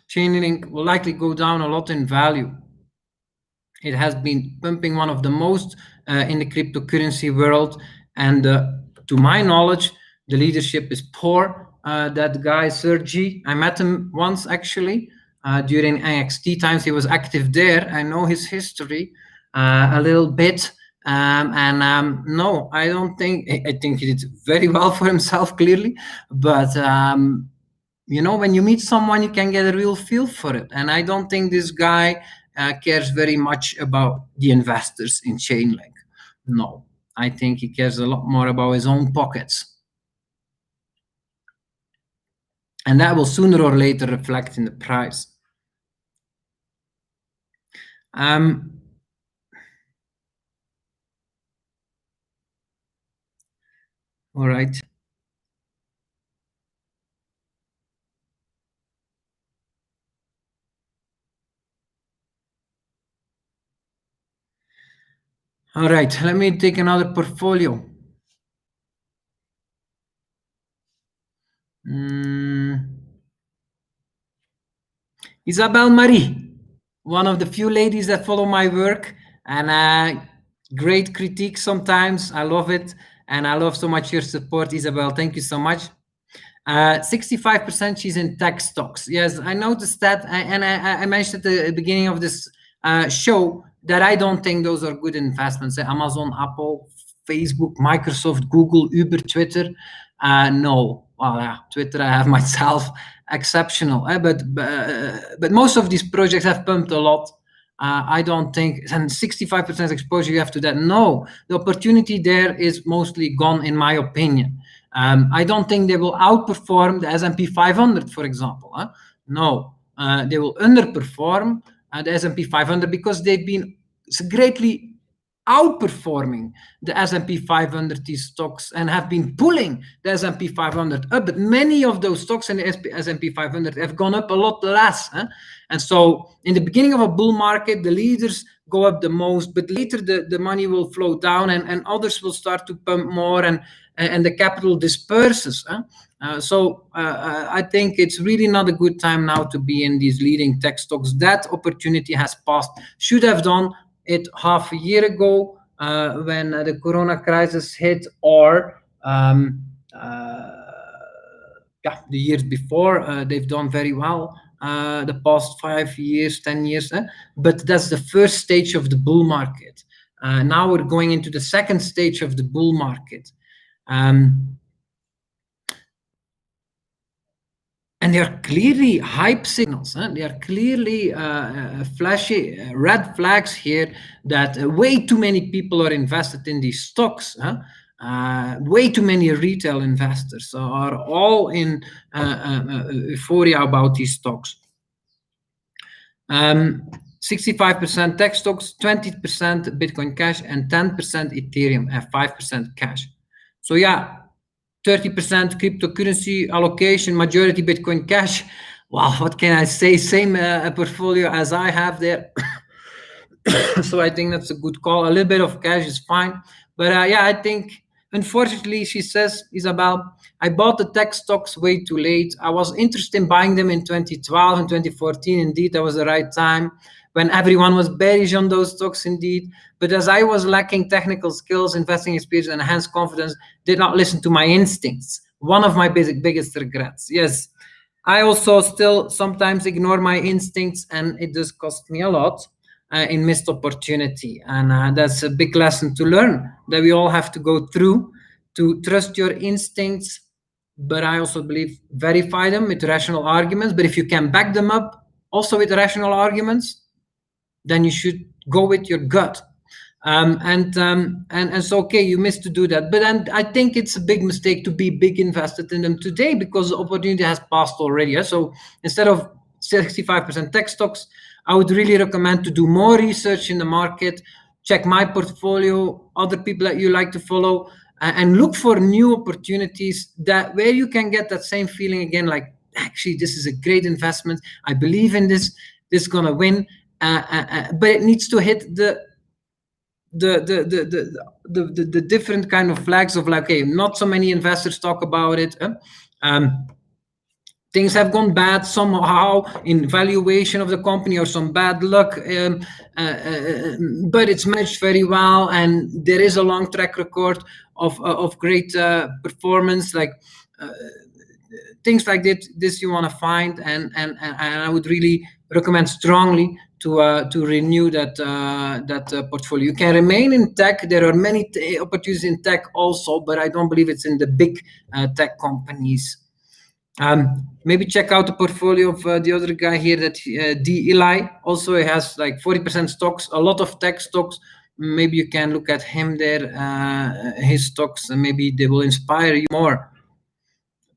ChainLink will likely go down a lot in value. It has been pumping one of the most in the cryptocurrency world, and to my knowledge, the leadership is poor. That guy, Sergi, I met him once actually. During NXT times, he was active there. I know his history a little bit. No, I don't think, I think he did very well for himself, clearly. But, you know, when you meet someone, you can get a real feel for it. And I don't think this guy cares very much about the investors in ChainLink. No, I think he cares a lot more about his own pockets. And that will sooner or later reflect in the price. All right. All right, let me take another portfolio. Isabel Marie, one of the few ladies that follow my work, and great critique sometimes. I love it, and I love so much your support, Isabel. Thank you so much. 65% she's in tech stocks. Yes, I noticed that, and I mentioned at the beginning of this show that I don't think those are good investments. Amazon, Apple, Facebook, Microsoft, Google, Uber, Twitter. No, well, yeah, Twitter I have myself, exceptional. But most of these projects have pumped a lot. I don't think, and 65% exposure you have to that. No, the opportunity there is mostly gone, in my opinion. I don't think they will outperform the S&P 500, for example. No, they will underperform the S&P 500 because they've been greatly outperforming the S&P 500, these stocks, and have been pulling the S&P 500 up. But many of those stocks in the S&P 500 have gone up a lot less. And so in the beginning of a bull market, the leaders go up the most, but later the money will flow down, and others will start to pump more, and the capital disperses. So I think it's really not a good time now to be in these leading tech stocks. That opportunity has passed. Should have done it half a year ago when the corona crisis hit, or the years before. They've done very well the past 5 years, 10 years. But that's the first stage of the bull market. Now we're going into the second stage of the bull market. And they are clearly hype signals. They are clearly flashy red flags here that way too many people are invested in these stocks. Way too many retail investors are all in euphoria about these stocks. 65% tech stocks, 20% Bitcoin Cash, and 10% Ethereum, and 5% cash. So yeah, 30% cryptocurrency allocation, majority Bitcoin Cash. Well, what can I say? Same portfolio as I have there. So I think that's a good call. A little bit of cash is fine. But yeah, I think, unfortunately, she says, Isabel, I bought the tech stocks way too late. I was interested in buying them in 2012 and 2014. Indeed, that was the right time when everyone was bearish on those stocks, indeed. But as I was lacking technical skills, investing experience, and enhanced confidence, did not listen to my instincts. One of my biggest regrets. Yes, I also still sometimes ignore my instincts, and it does cost me a lot in missed opportunity. And that's a big lesson to learn that we all have to go through, to trust your instincts. But I also believe verify them with rational arguments. But if you can back them up also with rational arguments, then you should go with your gut. And so, okay, you missed to do that. But then I think it's a big mistake to be big invested in them today, because the opportunity has passed already. So instead of 65% tech stocks, I would really recommend to do more research in the market, check my portfolio, other people that you like to follow, and look for new opportunities that where you can get that same feeling again, like, actually, this is a great investment. I believe in this. This is gonna win. But it needs to hit the different kind of flags of, like, okay, not so many investors talk about it. Things have gone bad somehow in valuation of the company, or some bad luck, but it's managed very well, and there is a long track record of great performance. Like things like this you want to find, and I would really recommend strongly to renew that portfolio. You can remain in tech. There are many opportunities in tech also, but I don't believe it's in the big tech companies. Maybe check out the portfolio of the other guy here, that D. Eli. Also, he has like 40% stocks, a lot of tech stocks. Maybe you can look at him there, his stocks, and maybe they will inspire you more.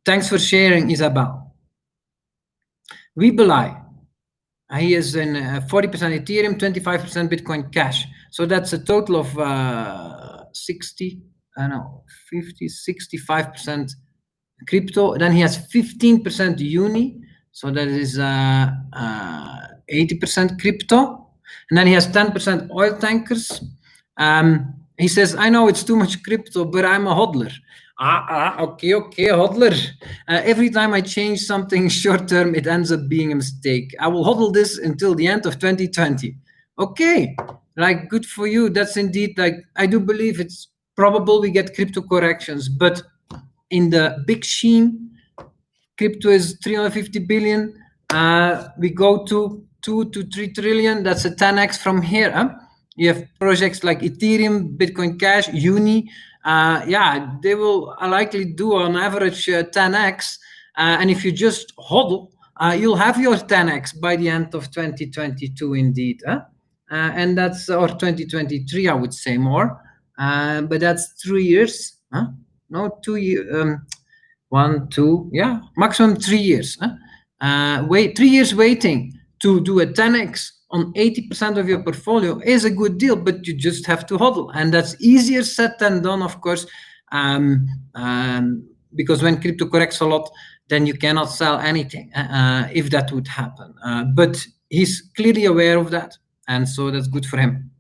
Thanks for sharing, Isabel. Weebelai. He is in 40% Ethereum, 25% Bitcoin Cash. So that's a total of 65% crypto. Then he has 15% uni, so that is 80% crypto. And then he has 10% oil tankers. He says, I know it's too much crypto, but I'm a hodler. Okay, hodler. Every time I change something short term, it ends up being a mistake. I will hodl this until the end of 2020. Okay, like, good for you. That's indeed, like, I do believe it's probable we get crypto corrections, but in the big scheme, crypto is 350 billion. We go to 2 to 3 trillion. That's a 10x from here. You have projects like Ethereum, Bitcoin Cash, Uni. They will likely do on average 10x. And if you just hodl, you'll have your 10x by the end of 2022, indeed. And that's, or 2023, I would say more. But that's 3 years. No, 2 years. 1, 2, maximum 3 years. 3 years waiting to do a 10x on 80% of your portfolio is a good deal, but you just have to hodl. And that's easier said than done, of course, because when crypto corrects a lot, then you cannot sell anything if that would happen. But he's clearly aware of that, and so that's good for him.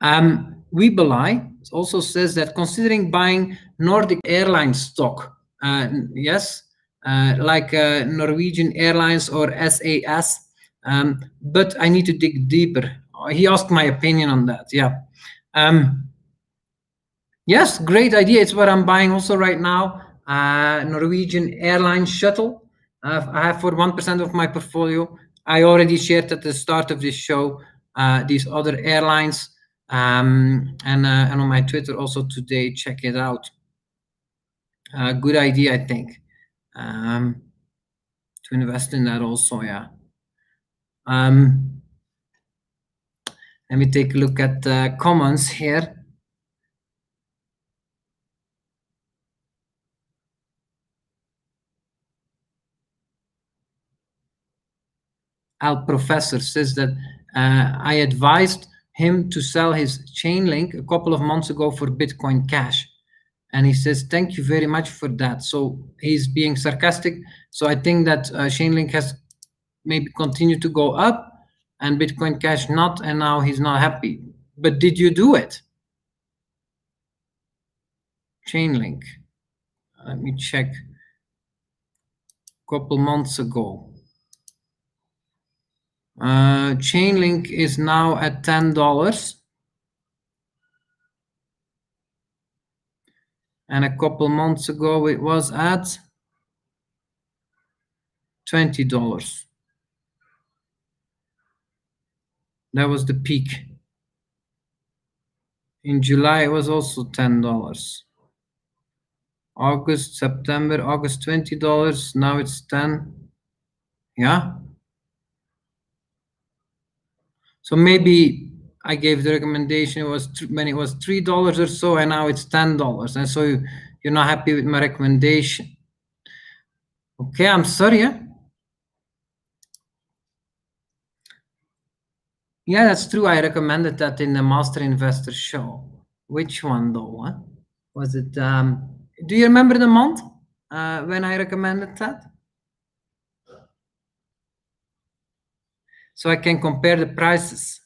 Weebelai also says that considering buying Nordic Airlines stock, yes, like Norwegian Airlines or SAS, but I need to dig deeper. He asked my opinion on that. Yeah. Yes, great idea. It's what I'm buying also right now. Norwegian Airlines shuttle. I have for 1% of my portfolio. I already shared at the start of this show these other airlines, and on my Twitter also today. Check it out. Good idea, I think, to invest in that also. Yeah. Let me take a look at the comments here. Al Professor says that I advised him to sell his ChainLink a couple of months ago for Bitcoin Cash. And he says, thank you very much for that. So he's being sarcastic. So I think that ChainLink has maybe continued to go up and Bitcoin Cash not, and now he's not happy. But did you do it? ChainLink. Let me check. A couple months ago. ChainLink is now at $10. And a couple months ago, it was at $20. That was the peak. In July, it was also $10. August, September, August, $20. Now it's 10. Yeah. So maybe I gave the recommendation, it was when it was $3 or so, and now it's $10. And so you're not happy with my recommendation. Okay, I'm sorry. Yeah, that's true. I recommended that in the Master Investor show. Which one though? Huh? Was it? Do you remember the month when I recommended that? So I can compare the prices.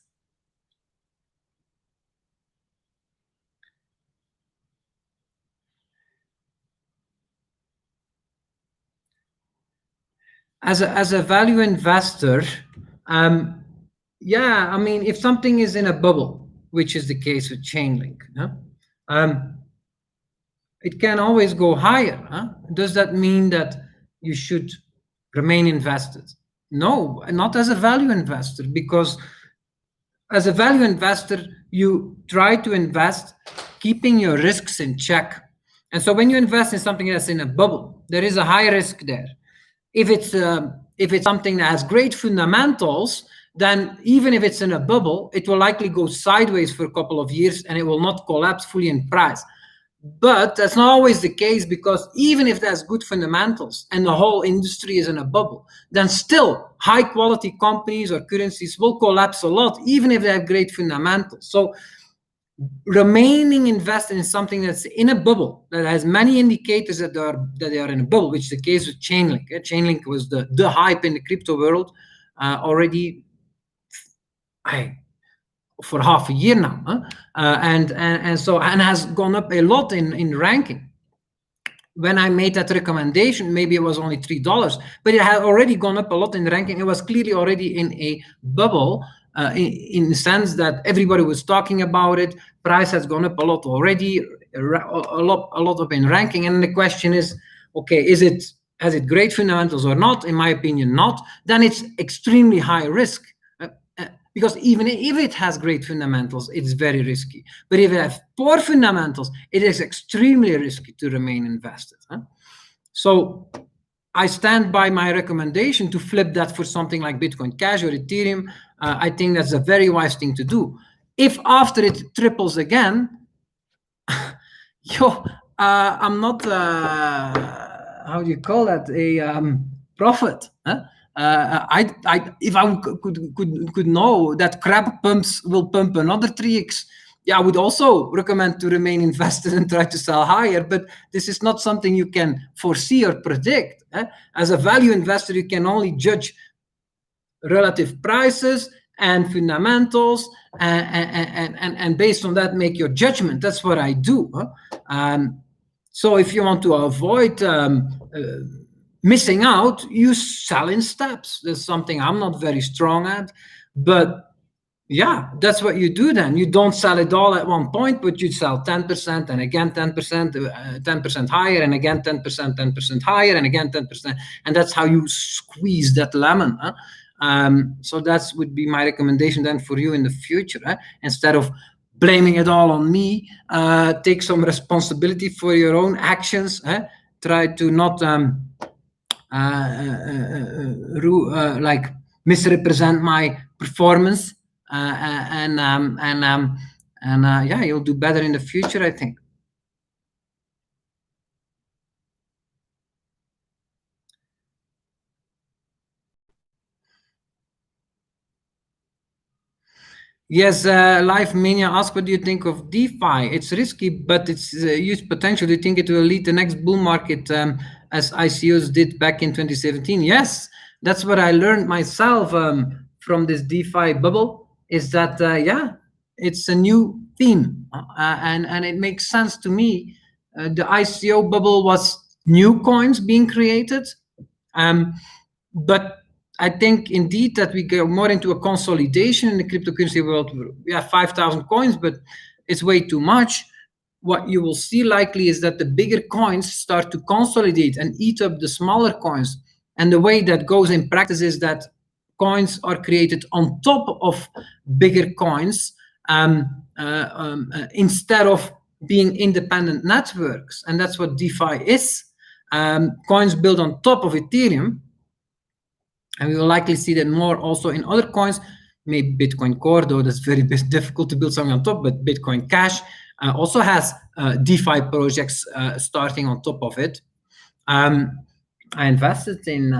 As a value investor, yeah, I mean, if something is in a bubble, which is the case with ChainLink, it can always go higher. Does that mean that you should remain invested? No, not as a value investor, because as a value investor, you try to invest keeping your risks in check. And so when you invest in something that's in a bubble, there is a high risk there. If it's something that has great fundamentals, then even if it's in a bubble, it will likely go sideways for a couple of years and it will not collapse fully in price. But that's not always the case, because even if there's good fundamentals and the whole industry is in a bubble, then still high quality companies or currencies will collapse a lot, even if they have great fundamentals. So remaining invested in something that's in a bubble, that has many indicators that they are in a bubble, which is the case with ChainLink. ChainLink was the hype in the crypto world already for half a year now, and has gone up a lot in ranking. When I made that recommendation, maybe it was only $3, but it had already gone up a lot in ranking. It was clearly already in a bubble, in the sense that everybody was talking about it. Price has gone up a lot already, a lot up in ranking. And the question is, okay, has it great fundamentals or not? In my opinion, not. Then it's extremely high risk. Because even if it has great fundamentals, it's very risky. But if it has poor fundamentals, it is extremely risky to remain invested. So I stand by my recommendation to flip that for something like Bitcoin Cash or Ethereum. I think that's a very wise thing to do. If after it triples again, I'm not, how do you call that, a prophet. If I could know that crab pumps will pump another 3x, yeah, I would also recommend to remain invested and try to sell higher. But this is not something you can foresee or predict. As a value investor, you can only judge relative prices and fundamentals, and based on that, make your judgment. That's what I do. So if you want to avoid missing out, you sell in steps. That's something I'm not very strong at, but yeah, that's what you do then. You don't sell it all at one point, but you sell 10% and again 10%, 10% higher, and again 10%, 10% higher, and again 10%. And that's how you squeeze that lemon. So that would be my recommendation then for you in the future. Instead of blaming it all on me, take some responsibility for your own actions. Try to not like misrepresent my performance, and yeah, you'll do better in the future, I think. Yes, Life Mania asks, what do you think of DeFi? It's risky, but it's huge potential. Do you think it will lead the next bull market, as ICOs did back in 2017? Yes, that's what I learned myself from this DeFi bubble, is that, yeah, it's a new theme, and it makes sense to me. The ICO bubble was new coins being created, but I think indeed that we go more into a consolidation in the cryptocurrency world. We have 5,000 coins, but it's way too much. What you will see likely is that the bigger coins start to consolidate and eat up the smaller coins. And the way that goes in practice is that coins are created on top of bigger coins, instead of being independent networks. And that's what DeFi is. Coins built on top of Ethereum. And we will likely see that more also in other coins, maybe Bitcoin Core, though that's very difficult to build something on top, but Bitcoin Cash also has DeFi projects starting on top of it. I invested in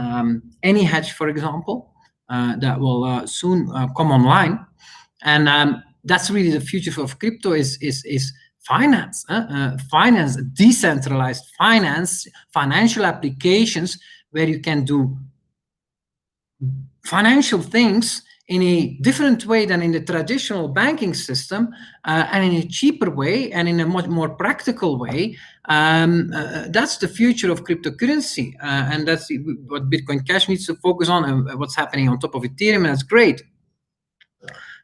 AnyHedge, for example, that will soon come online. And that's really the future of crypto, is finance, finance, decentralized finance, financial applications where you can do financial things in a different way than in the traditional banking system, and in a cheaper way and in a much more practical way. That's the future of cryptocurrency, and that's what Bitcoin Cash needs to focus on, and what's happening on top of Ethereum, and that's great.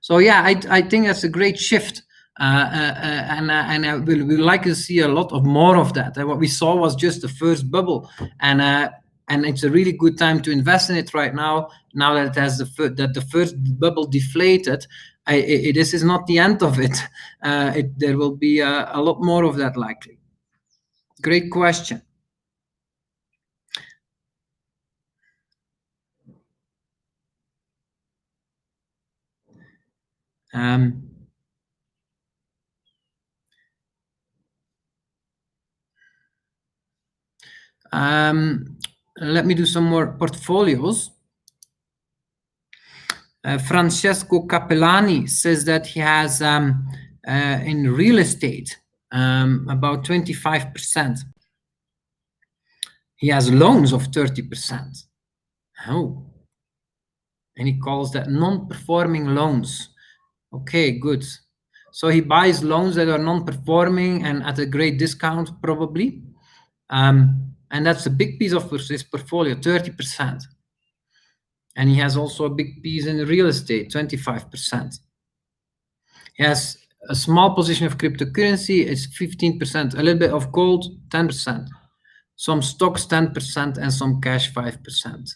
So yeah, I think that's a great shift, and I will like to see a lot of more of that. And what we saw was just the first bubble, and it's a really good time to invest in it right now. Now that it has the first bubble deflated, this is not the end of it. There will be a lot more of that likely. Great question. Let me do some more portfolios. Francesco Capellani says that he has in real estate about 25%. He has loans of 30%. Oh, and he calls that non-performing loans. Okay, good. So he buys loans that are non-performing and at a great discount, probably. And that's a big piece of his portfolio, 30%. And he has also a big piece in real estate, 25%. He has a small position of cryptocurrency, it's 15%, a little bit of gold, 10%, some stocks, 10%, and some cash, 5%.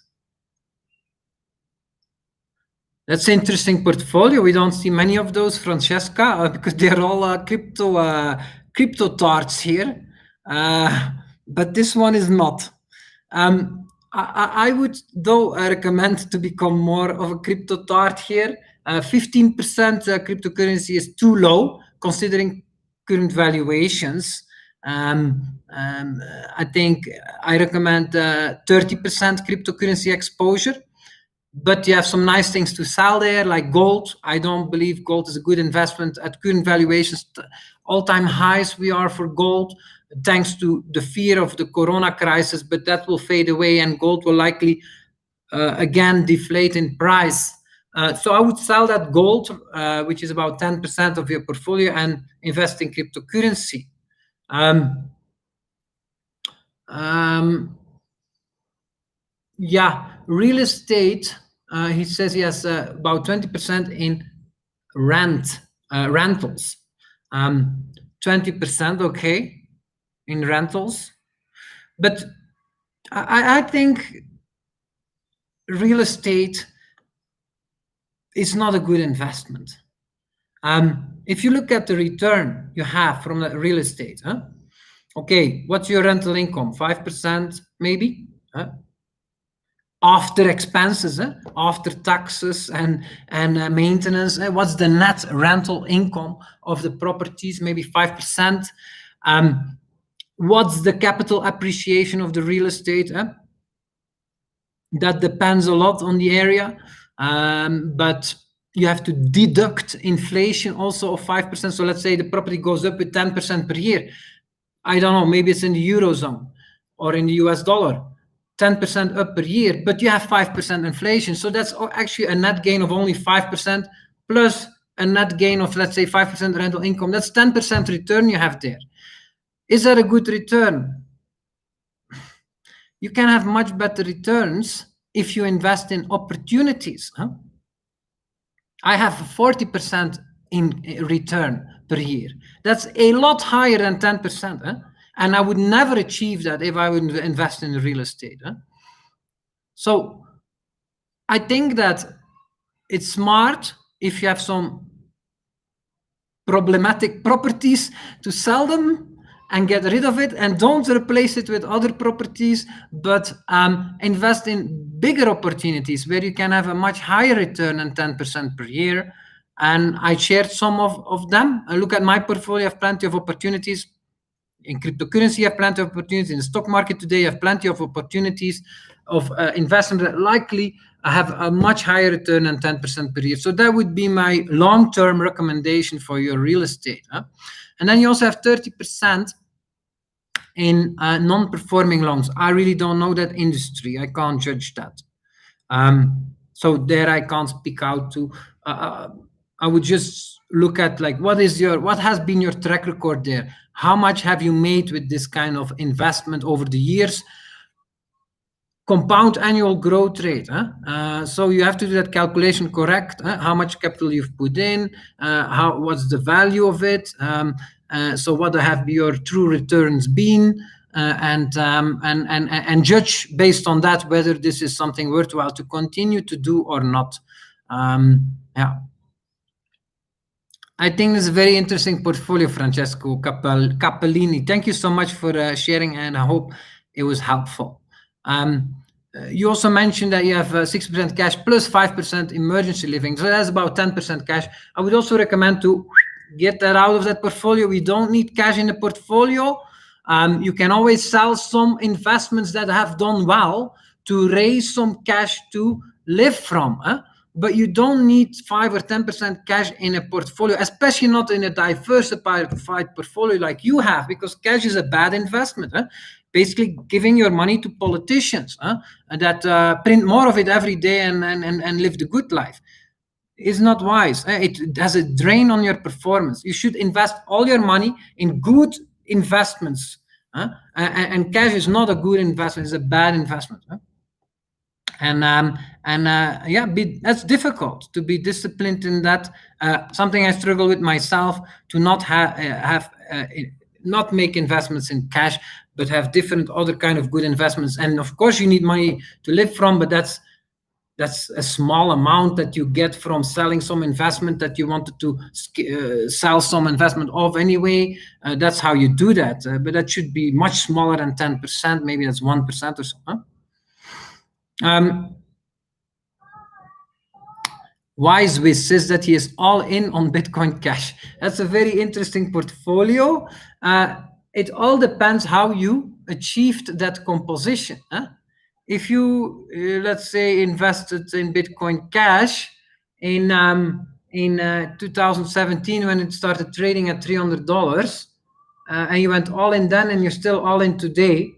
That's an interesting portfolio. We don't see many of those, Francesca, because they're all crypto tarts here. But this one is not. I would, though, recommend to become more of a crypto tart here. 15% cryptocurrency is too low, considering current valuations. I think I recommend 30% cryptocurrency exposure. but you have some nice things to sell there, like gold. I don't believe gold is a good investment at current valuations. All-time highs we are for gold, thanks to the fear of the corona crisis, but that will fade away and gold will likely again deflate in price. So I would sell that gold, which is about 10% of your portfolio, and invest in cryptocurrency. Yeah, real estate. He says he has about 20% in rentals. 20%, okay, in rentals. But I think real estate is not a good investment. If you look at the return you have from the real estate, okay, what's your rental income? 5% maybe? After expenses, after taxes and maintenance, what's the net rental income of the properties? Maybe 5%. What's the capital appreciation of the real estate? That depends a lot on the area, but you have to deduct inflation also of 5%. So let's say the property goes up with 10% per year. I don't know, maybe it's in the Eurozone or in the US dollar. 10% up per year, but you have 5% inflation. So that's actually a net gain of only 5% plus a net gain of, let's say, 5% rental income. That's 10% return you have there. Is that a good return? You can have much better returns if you invest in opportunities. I have 40% in return per year. That's a lot higher than 10%. And I would never achieve that if I would invest in real estate. So I think that it's smart if you have some problematic properties to sell them and get rid of it, and don't replace it with other properties, but invest in bigger opportunities where you can have a much higher return than 10% per year. And I shared some of them. I look at my portfolio, I have plenty of opportunities. In cryptocurrency, you have plenty of opportunities. In the stock market today, you have plenty of opportunities of investment that likely have a much higher return than 10% per year. So that would be my long-term recommendation for your real estate. And then you also have 30% in non-performing loans. I really don't know that industry. I can't judge that. So there I can't speak out to. I would just look at like what has been your track record there? How much have you made with this kind of investment over the years? Compound annual growth rate. So you have to do that calculation correct. How much capital you've put in? What's the value of it? So what have your true returns been? And judge based on that whether this is something worthwhile to continue to do or not. Yeah. I think this is a very interesting portfolio, Francesco Cappellini. Thank you so much for sharing, and I hope it was helpful. You also mentioned that you have 6% cash plus 5% emergency living. So that's about 10% cash. I would also recommend to get that out of that portfolio. We don't need cash in the portfolio. You can always sell some investments that have done well to raise some cash to live from. But you don't need 5 or 10% cash in a portfolio, especially not in a diversified portfolio like you have, because cash is a bad investment. Basically giving your money to politicians that print more of it every day and live the good life is not wise. It has a drain on your performance. You should invest all your money in good investments. And cash is not a good investment, it's a bad investment. That's difficult to be disciplined in that. Something I struggle with myself, to not not make investments in cash, but have different other kind of good investments. And of course you need money to live from, but that's a small amount that you get from selling some investment that you wanted to sell some investment of anyway. That's how you do that, but that should be much smaller than 10%. Maybe that's 1% or so. Wisewiz says that he is all in on Bitcoin Cash. That's a very interesting portfolio. It all depends how you achieved that composition. if you let's say invested in Bitcoin Cash in 2017 when it started trading at $300, and you went all in then and you're still all in today,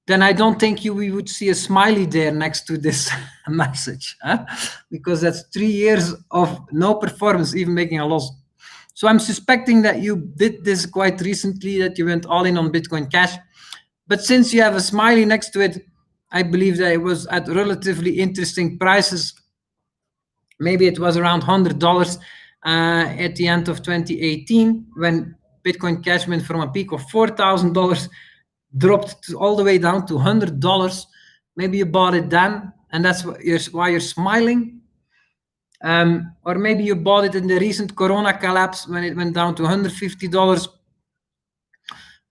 then I don't think we would see a smiley there next to this message, huh? Because that's 3 years of no performance, even making a loss. So I'm suspecting that you did this quite recently, that you went all in on Bitcoin Cash. But since you have a smiley next to it, I believe that it was at relatively interesting prices. Maybe it was around $100 at the end of 2018 when Bitcoin Cash went from a peak of $4,000, dropped all the way down to $100. Maybe you bought it then, and that's why you're smiling. Or maybe you bought it in the recent Corona collapse when it went down to $150,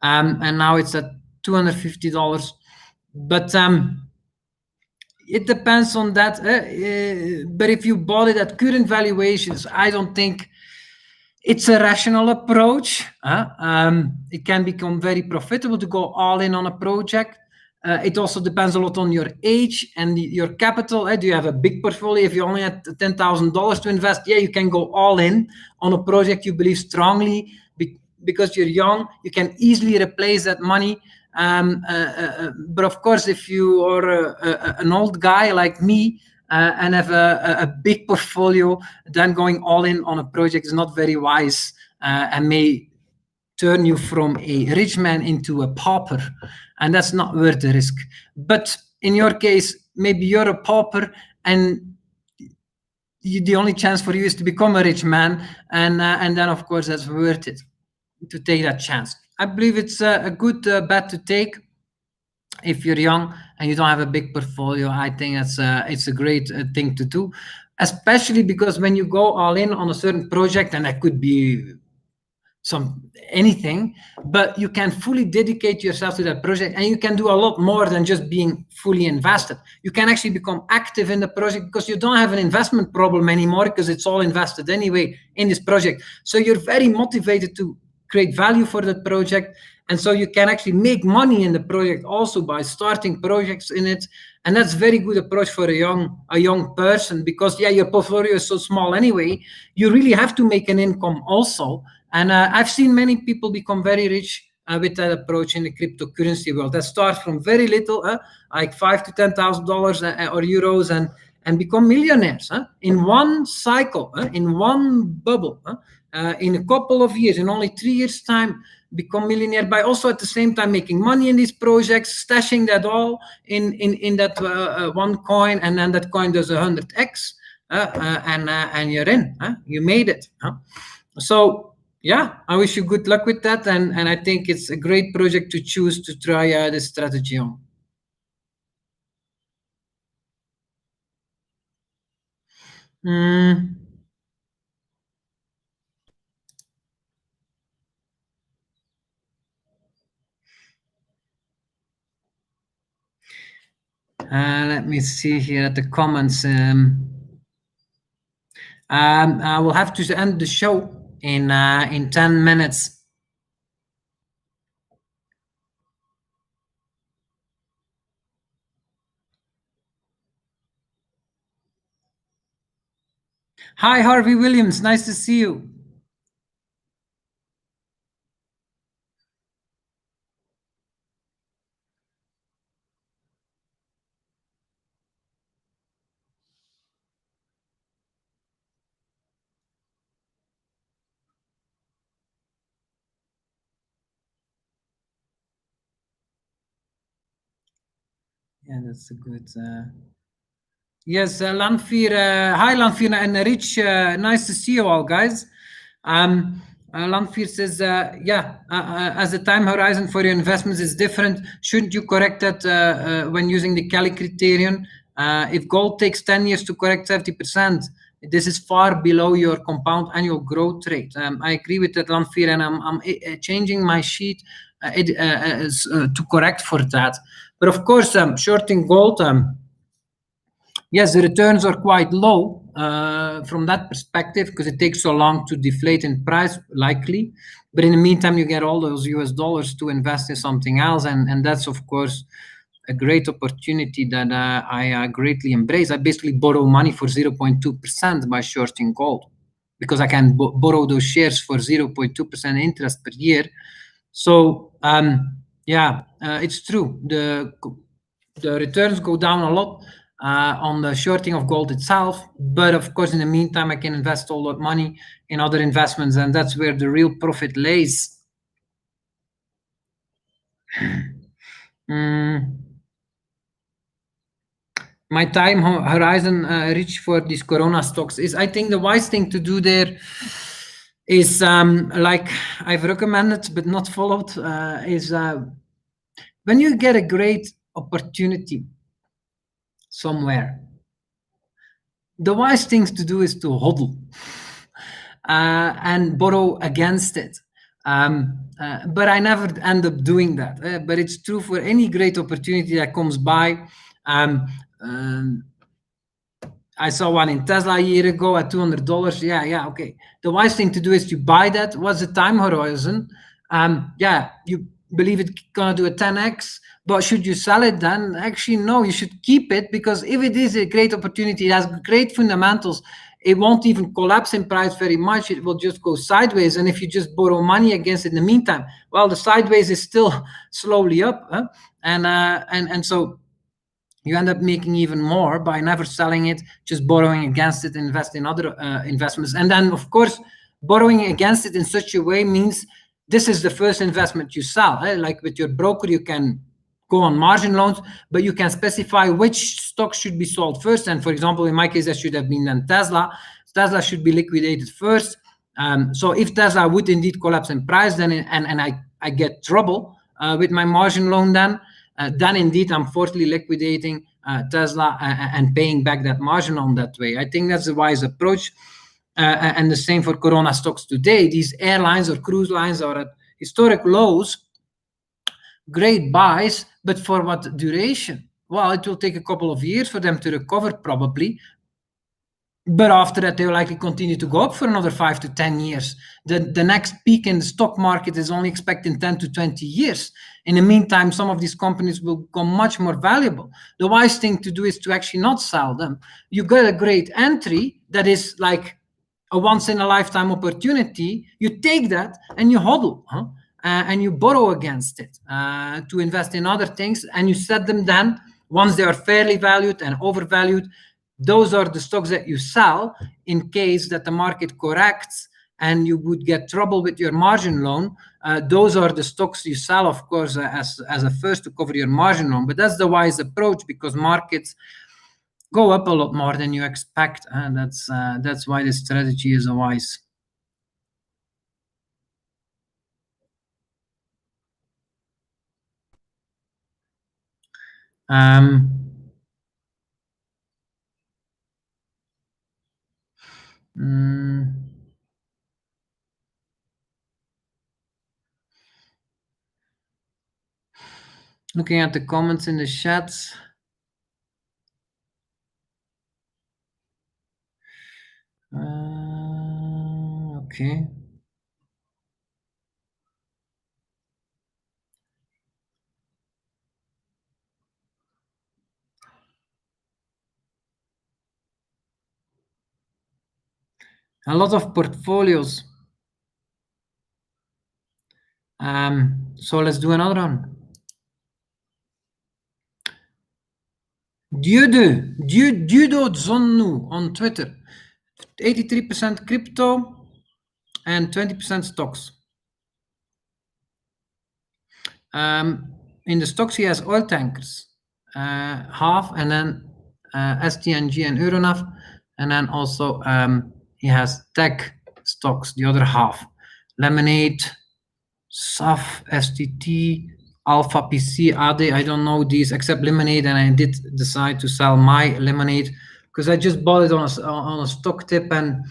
and now it's at $250. But it depends on that. But if you bought it at current valuations, I don't think it's a rational approach. It can become very profitable to go all in on a project. It also depends a lot on your age and your capital. Do you have a big portfolio? If you only had $10,000 to invest, yeah, you can go all in on a project you believe strongly. Because you're young, you can easily replace that money. But of course, if you are an old guy like me and have a big portfolio, then going all in on a project is not very wise and may turn you from a rich man into a pauper, and that's not worth the risk. But in your case, maybe you're a pauper and the only chance for you is to become a rich man, and then of course that's worth it to take that chance. I believe it's a good bet to take if you're young and you don't have a big portfolio. I think it's a great thing to do, especially because when you go all in on a certain project, and that could be anything, but you can fully dedicate yourself to that project, and you can do a lot more than just being fully invested. You can actually become active in the project because you don't have an investment problem anymore, because it's all invested anyway in this project. So you're very motivated to create value for that project, and so you can actually make money in the project also by starting projects in it. And that's a very good approach for a young person, because your portfolio is so small anyway. You really have to make an income also. And I've seen many people become very rich with that approach in the cryptocurrency world. That starts from very little, like $5,000 to $10,000 or euros, and become millionaires in one cycle, in one bubble, in a couple of years, in only 3 years' time, become millionaire by also at the same time making money in these projects, stashing that all in that one coin, and then that coin does 100x, and you're in. You made it. So I wish you good luck with that, and I think it's a great project to choose to try this strategy on. Let me see here at the comments. I will have to end the show in 10 minutes. Hi, Harvey Williams. Nice to see you. Yeah, that's a good. Yes, Lanfear. Hi, Lanfear and Rich. Nice to see you all, guys. Lanfear says, as the time horizon for your investments is different, shouldn't you correct that when using the Kelly criterion? If gold takes 10 years to correct 70%, this is far below your compound annual growth rate. I agree with that, Lanfear, and I'm changing my sheet to correct for that. But of course, shorting gold, yes, the returns are quite low from that perspective, because it takes so long to deflate in price, likely. But in the meantime, you get all those US dollars to invest in something else, and that's of course a great opportunity that I greatly embrace. I basically borrow money for 0.2% by shorting gold, because I can borrow those shares for 0.2% interest per year. So it's true. The returns go down a lot on the shorting of gold itself, but of course, in the meantime, I can invest all that money in other investments, and that's where the real profit lays. My time horizon reach for these Corona stocks is, I think the wise thing to do there is, like I've recommended but not followed, is when you get a great opportunity somewhere, the wise thing to do is to hodl and borrow against it. But I never end up doing that. But it's true for any great opportunity that comes by. I saw one in Tesla a year ago at $200. Yeah, okay. The wise thing to do is to buy that. What's the time horizon? You believe it's gonna do a 10x, but should you sell it then? Actually, no, you should keep it, because if it is a great opportunity, it has great fundamentals, it won't even collapse in price very much. It will just go sideways. And if you just borrow money against it in the meantime, well, the sideways is still slowly up. And so you end up making even more by never selling it, just borrowing against it, invest in other investments. And then, of course, borrowing against it in such a way means this is the first investment you sell. Like with your broker, you can go on margin loans, but you can specify which stocks should be sold first. And for example, in my case, that should have been then Tesla. Tesla should be liquidated first. So if Tesla would indeed collapse in price, then I get trouble with my margin loan, then indeed I'm forcibly liquidating Tesla and paying back that margin loan that way. I think that's a wise approach. And the same for Corona stocks today. These airlines or cruise lines are at historic lows. Great buys, but for what duration? Well, it will take a couple of years for them to recover probably. But after that, they will likely continue to go up for another 5 to 10 years. The next peak in the stock market is only expected in 10 to 20 years. In the meantime, some of these companies will become much more valuable. The wise thing to do is to actually not sell them. You got a great entry that is like a once-in-a-lifetime opportunity. You take that and you hodl, and you borrow against it to invest in other things, and you set them then, once they are fairly valued and overvalued, those are the stocks that you sell in case that the market corrects and you would get trouble with your margin loan. Those are the stocks you sell, of course, as a first to cover your margin loan. But that's the wise approach, because markets go up a lot more than you expect, and that's why this strategy is a wise. Looking at the comments in the chats. Okay. A lot of portfolios. So let's do another one. Dudo Zonnu on Twitter. 83% crypto and 20% stocks. In the stocks, he has oil tankers, half, and then STNG and Euronav, and then also he has tech stocks, the other half. Lemonade, SAF, STT, Alpha PC, AD. I don't know these except Lemonade, and I did decide to sell my Lemonade because I just bought it on a stock tip, and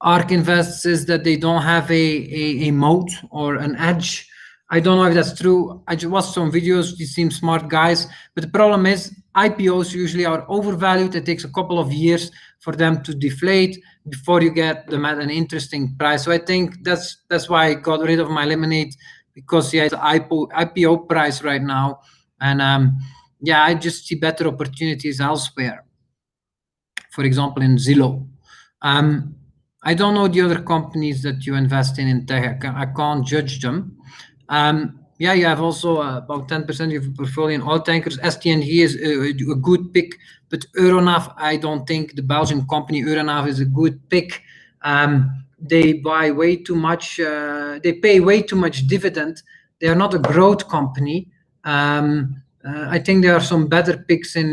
ARK Invest says that they don't have a moat or an edge. I don't know if that's true. I just watched some videos. These seem smart guys, but the problem is IPOs usually are overvalued. It takes a couple of years for them to deflate before you get them at an interesting price. So I think that's why I got rid of my Lemonade, because it's IPO price right now, and I just see better opportunities elsewhere. For example, in Zillow. I don't know the other companies that you invest in tech. I can't judge them. You have also about 10% of your portfolio in oil tankers. STNG is a good pick, but Euronav, I don't think the Belgian company Euronav is a good pick. They buy way too much. They pay way too much dividend. They are not a growth company. I think there are some better picks in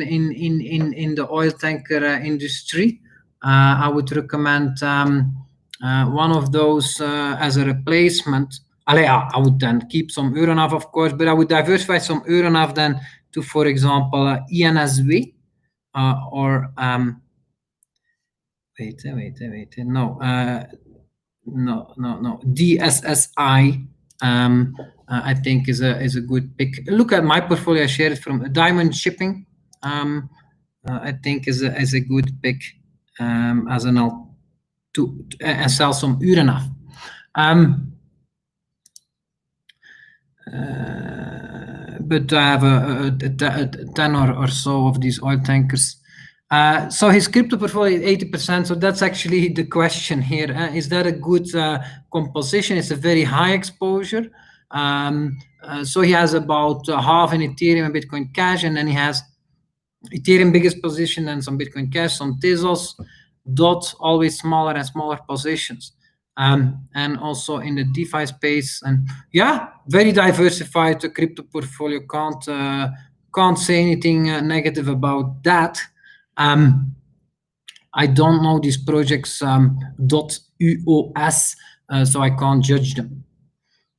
the oil tanker industry. I would recommend one of those as a replacement. I would then keep some Euronav, of course, but I would diversify some Euronav then to, for example, INSW or no, DSSI. I think is a good pick. Look at my portfolio. I shared it from Diamond Shipping. I think is a good pick as an to and sell some Euronav. But I have a 10 or so of these oil tankers. So his crypto portfolio is 80%. So that's actually the question here. Is that a good composition? It's a very high exposure. So he has about half in Ethereum and Bitcoin Cash, and then he has Ethereum biggest position and some Bitcoin Cash, some Tezos, DOT, always smaller and smaller positions. And also in the DeFi space, and very diversified crypto portfolio. Can't say anything negative about that. I don't know these projects .uos, so I can't judge them.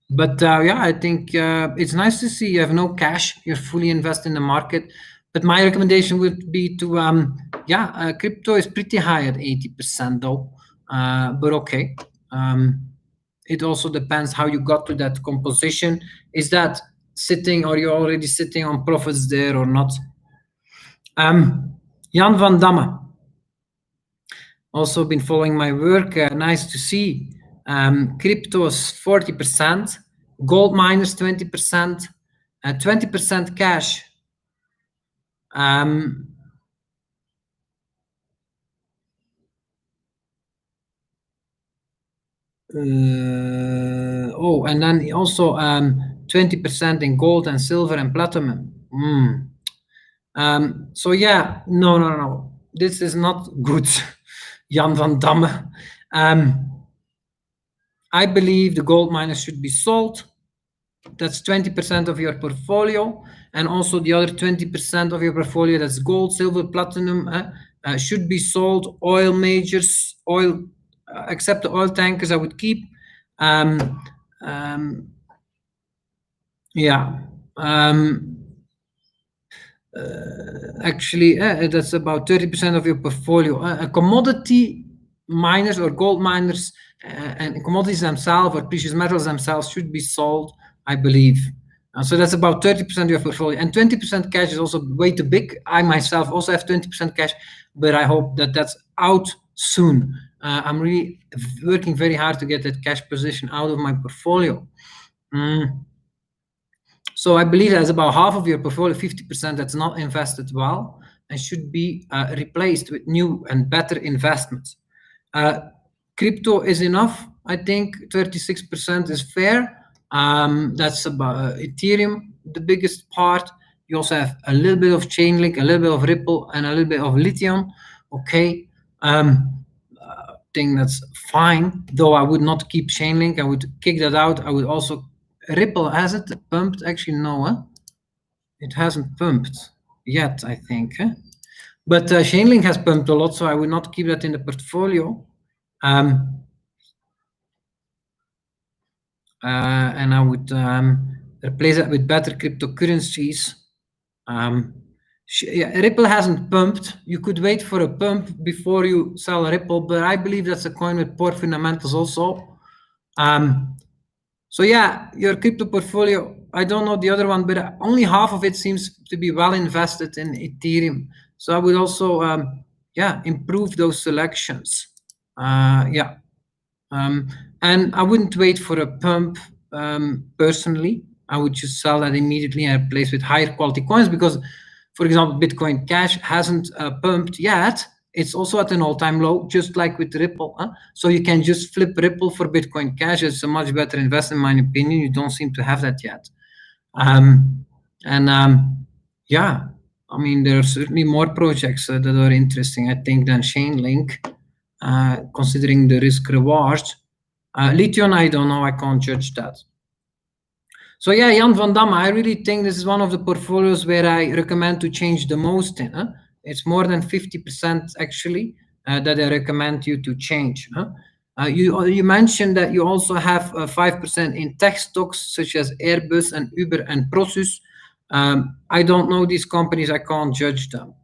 But I think it's nice to see you have no cash, you're fully invested in the market. But my recommendation would be to crypto is pretty high at 80% though, but okay. It also depends how you got to that composition. Is that sitting, or you're already sitting on profits there or not? Jan van Damme, also been following my work. Nice to see. Crypto is 40%, gold miners 20%, 20% cash. And then also 20% in gold and silver and platinum. So no. This is not good, Jan van Damme. I believe the gold miners should be sold. That's 20% of your portfolio, and also the other 20% of your portfolio, that's gold, silver, platinum, should be sold. Oil majors, except the oil tankers, I would keep. Actually, that's about 30% of your portfolio. Commodity miners or gold miners and commodities themselves or precious metals themselves should be sold, I believe. So that's about 30% of your portfolio, and 20% cash is also way too big. I myself also have 20% cash, but I hope that that's out soon. I'm really working very hard to get that cash position out of my portfolio. So I believe that's about half of your portfolio, 50% that's not invested well and should be replaced with new and better investments. Crypto is enough. I think 36% is fair. That's about Ethereum, the biggest part. You also have a little bit of ChainLink, a little bit of Ripple, and a little bit of Lithium. Okay. I think that's fine, though I would not keep ChainLink. I would kick that out. I would also Ripple, has it pumped? Actually, no. It hasn't pumped yet, I think. But ChainLink has pumped a lot, so I would not keep that in the portfolio. And I would replace that with better cryptocurrencies. Ripple hasn't pumped. You could wait for a pump before you sell Ripple, but I believe that's a coin with poor fundamentals also. So your crypto portfolio, I don't know the other one, but only half of it seems to be well invested in Ethereum. So I would also improve those selections. And I wouldn't wait for a pump. personally. I would just sell that immediately and replace with higher quality coins because, for example, Bitcoin Cash hasn't pumped yet. It's also at an all-time low, just like with Ripple. So you can just flip Ripple for Bitcoin Cash. It's a much better investment, in my opinion. You don't seem to have that yet. Yeah, I mean, there are certainly more projects that are interesting, I think, than ChainLink, considering the risk reward. Lithium, I don't know. I can't judge that. So yeah, Jan van Damme, I really think this is one of the portfolios where I recommend to change the most in. It's more than 50% actually that I recommend you to change. You mentioned that you also have 5% in tech stocks such as Airbus and Uber and Prosus. I don't know these companies. I can't judge them.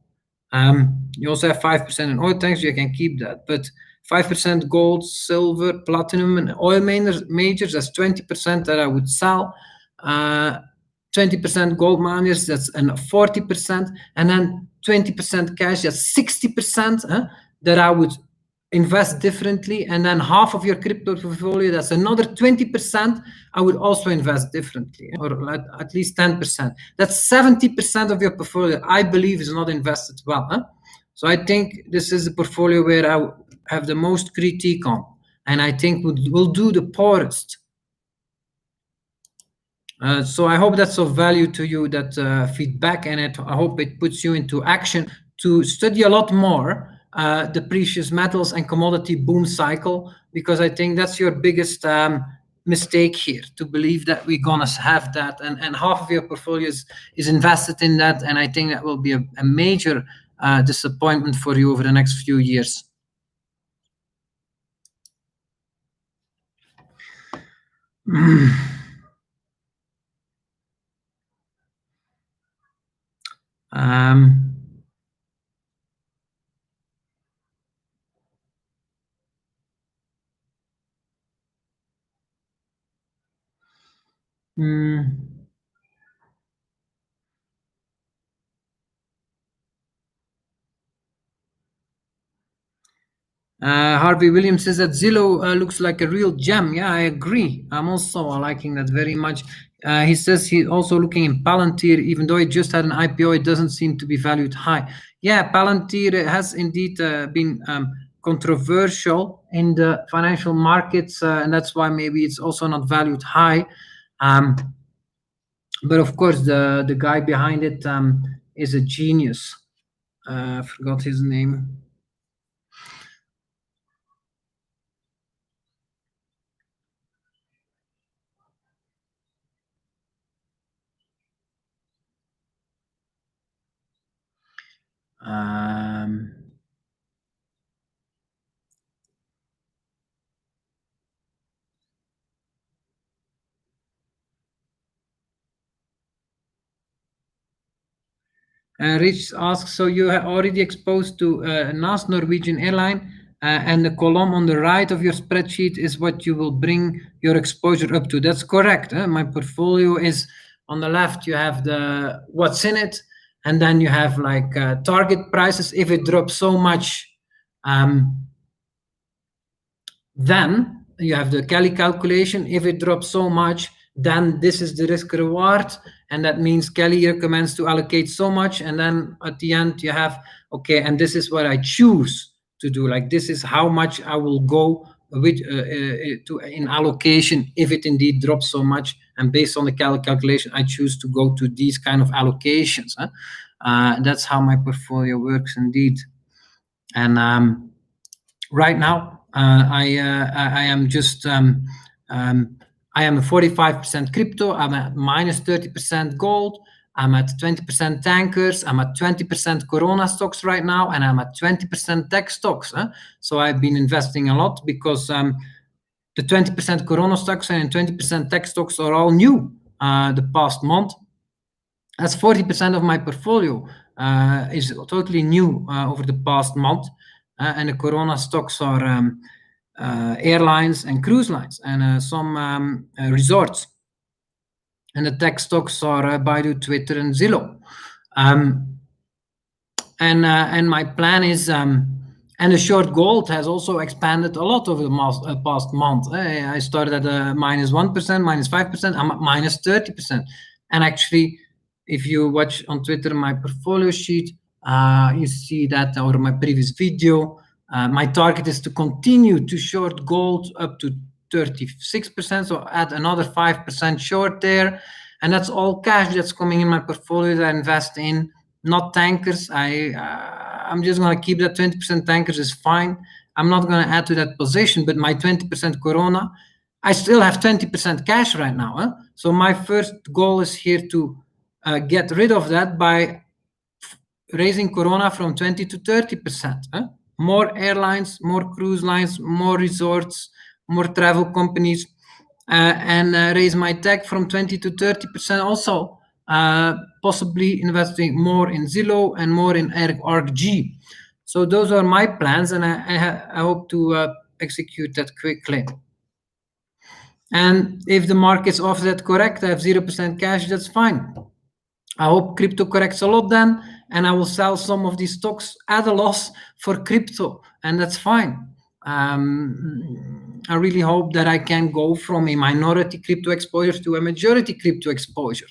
You also have 5% in oil tanks. You can keep that, but 5% gold, silver, platinum, and oil majors. That's 20% that I would sell. 20% gold miners, that's 40%, and then 20% cash, that's 60% that I would invest differently, and then half of your crypto portfolio, that's another 20%, I would also invest differently, or at least 10%. That's 70% of your portfolio, I believe, is not invested well. So I think this is a portfolio where I have the most critique on, and I think will do the poorest. So I hope that's of value to you, that feedback, and I hope it puts you into action to study a lot more the precious metals and commodity boom cycle, because I think that's your biggest mistake here, to believe that we're gonna have that, and half of your portfolio is invested in that, and I think that will be a major disappointment for you over the next few years. Harvey Williams says that Zillow looks like a real gem. Yeah, I agree. I'm also liking that very much. He says he's also looking in Palantir, even though it just had an IPO, it doesn't seem to be valued high. Yeah, Palantir has indeed been controversial in the financial markets, and that's why maybe it's also not valued high. But of course, the guy behind it is a genius. I forgot his name. Rich asks, so you are already exposed to NAS, Norwegian airline, and the column on the right of your spreadsheet is what you will bring your exposure up to. That's correct. My portfolio is on the left. You have the what's in it, and then you have like target prices. If it drops so much, then you have the Kelly calculation. If it drops so much, then this is the risk reward, and that means Kelly recommends to allocate so much, and then at the end you have, okay, and this is what I choose to do, like this is how much I will go with in allocation if it indeed drops so much, and based on the calculation I choose to go to these kind of allocations. That's how my portfolio works indeed. And right now I am just I am 45% crypto. I'm at minus 30% gold. I'm at 20% tankers. I'm at 20% Corona stocks right now, and I'm at 20% tech stocks. So I've been investing a lot because the 20% Corona stocks and 20% tech stocks are all new the past month. That's 40% of my portfolio is totally new over the past month, and the Corona stocks are airlines and cruise lines and some resorts. And the tech stocks are Baidu, Twitter, and Zillow. And my plan is And the short gold has also expanded a lot over the past month. I started at -1%, -5%, I'm at -30%. And actually, if you watch on Twitter my portfolio sheet, you see that, or my previous video, my target is to continue to short gold up to 36%, so add another 5% short there. And that's all cash that's coming in my portfolio that I invest in, not tankers. I'm just going to keep that 20% tankers is fine. I'm not going to add to that position, but my 20% Corona, I still have 20% cash right now. Huh? So my first goal is here to get rid of that by raising Corona from 20 to 30%. Huh? More airlines, more cruise lines, more resorts, more travel companies, and raise my tech from 20 to 30% also. Possibly investing more in Zillow and more in ARKG. So those are my plans, and I hope to execute that quickly. And if the market's off that correct, I have 0% cash, that's fine. I hope crypto corrects a lot then, and I will sell some of these stocks at a loss for crypto, and that's fine. I really hope that I can go from a minority crypto exposure to a majority crypto exposure.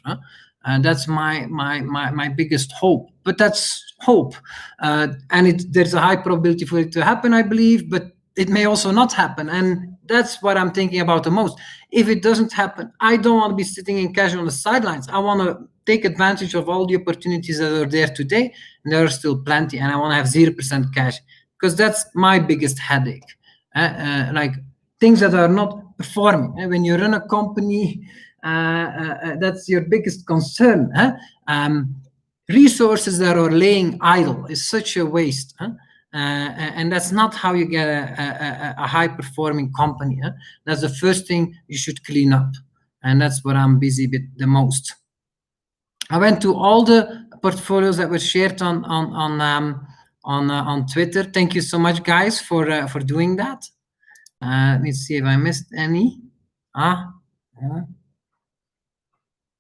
And that's my biggest hope. But that's hope, and there's a high probability for it to happen, I believe. But it may also not happen, and that's what I'm thinking about the most. If it doesn't happen, I don't want to be sitting in cash on the sidelines. I want to take advantage of all the opportunities that are there today, and there are still plenty, and I want to have 0% cash, because that's my biggest headache. Like things that are not performing. When you run a company, that's your biggest concern. Resources that are laying idle is such a waste. And that's not how you get a high-performing company. That's the first thing you should clean up, and that's what I'm busy with the most. I went to all the portfolios that were shared on Twitter. Thank you so much, guys, for doing that. Let me see if I missed any.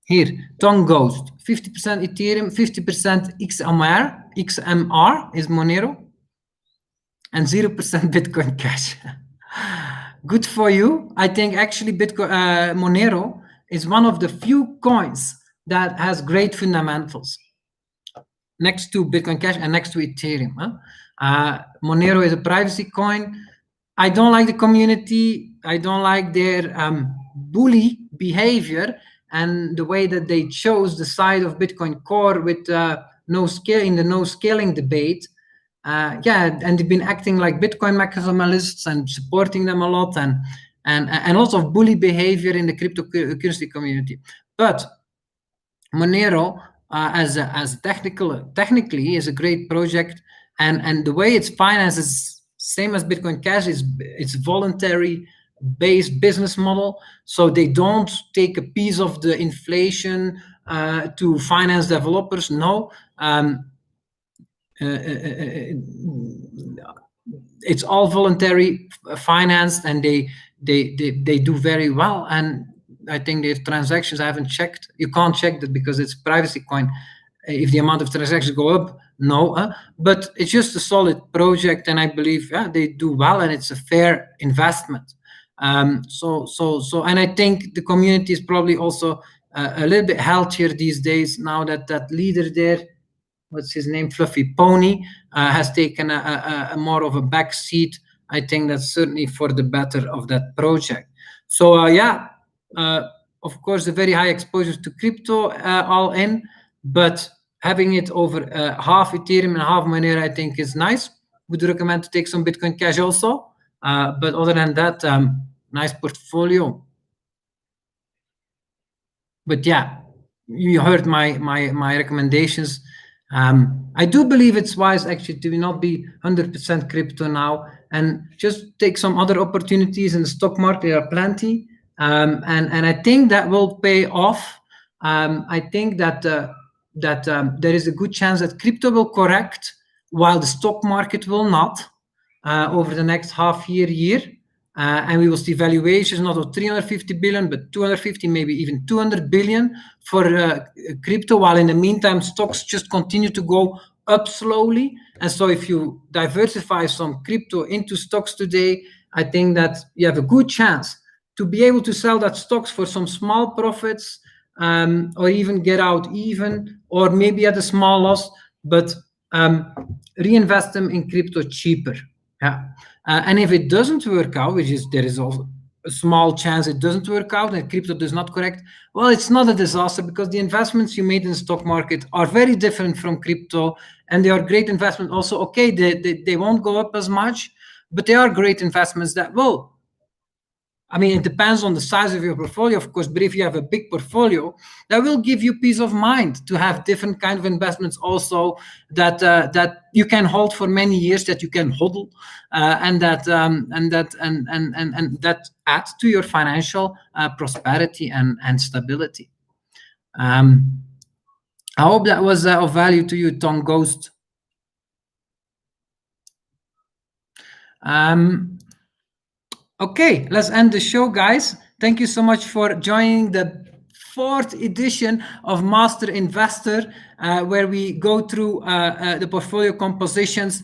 Here, Tongue Ghost, 50% Ethereum, 50% XMR is Monero, and 0% Bitcoin Cash. Good for you. I think actually Monero is one of the few coins that has great fundamentals next to Bitcoin Cash and next to Ethereum. Monero is a privacy coin. I don't like the community. I don't like their bully behavior and the way that they chose the side of Bitcoin Core with no scaling debate. And they've been acting like Bitcoin maximalists and supporting them a lot, and lots of bully behavior in the cryptocurrency community. But Monero, as technically, is a great project, and the way it's financed is same as Bitcoin Cash. It's voluntary based business model, so they don't take a piece of the inflation to finance developers. No. It's all voluntary financed, and they do very well. And I think their transactions, I haven't checked. You can't check that because it's privacy coin. If the amount of transactions go up, no. But it's just a solid project, and I believe they do well, and it's a fair investment. And I think the community is probably also a little bit healthier these days now that leader there, what's his name, Fluffy Pony, has taken a more of a back seat. I think that's certainly for the better of that project. So of course, a very high exposure to crypto all in, but having it over half Ethereum and half Monero, I think is nice. Would recommend to take some Bitcoin Cash also. But other than that, nice portfolio. But yeah, you heard my recommendations. I do believe it's wise actually to not be 100% crypto now, and just take some other opportunities in the stock market. There are plenty, and I think that will pay off. I think that there is a good chance that crypto will correct while the stock market will not over the next half year. And we will see valuations not of 350 billion, but 250, maybe even 200 billion for crypto, while in the meantime, stocks just continue to go up slowly. And so if you diversify some crypto into stocks today, I think that you have a good chance to be able to sell that stocks for some small profits, or even get out even, or maybe at a small loss, but reinvest them in crypto cheaper. Yeah. And if it doesn't work out, which is there is also a small chance it doesn't work out and crypto does not correct, well, it's not a disaster, because the investments you made in the stock market are very different from crypto, and they are great investments also. Okay, they won't go up as much, but they are great investments that will, I mean, it depends on the size of your portfolio, of course, but if you have a big portfolio, that will give you peace of mind to have different kind of investments also that you can hold for many years, that you can hodl, and that add to your financial prosperity and stability. I hope that was of value to you, Tom Ghost. Okay, let's end the show, guys. Thank you so much for joining the 4th edition of Master Investor, where we go through the portfolio compositions,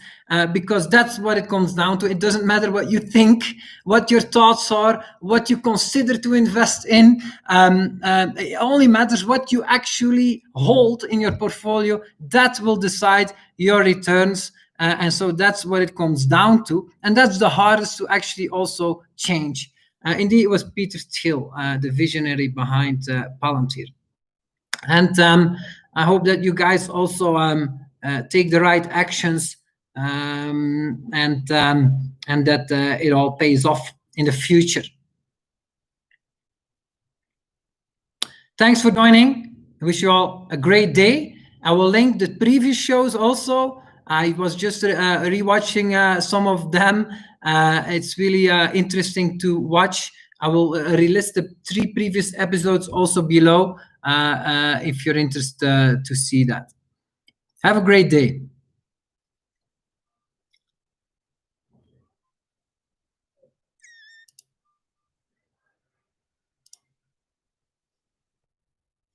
because that's what it comes down to. It doesn't matter what you think, what your thoughts are, what you consider to invest in. It only matters what you actually hold in your portfolio. That will decide your returns. And so that's what it comes down to. And that's the hardest to actually also change. Indeed, it was Peter Thiel, the visionary behind Palantir. And I hope that you guys also take the right actions, and that it all pays off in the future. Thanks for joining. I wish you all a great day. I will link the previous shows also. I was just rewatching some of them. It's really interesting to watch. I will relist the 3 previous episodes also below, if you're interested to see that. Have a great day.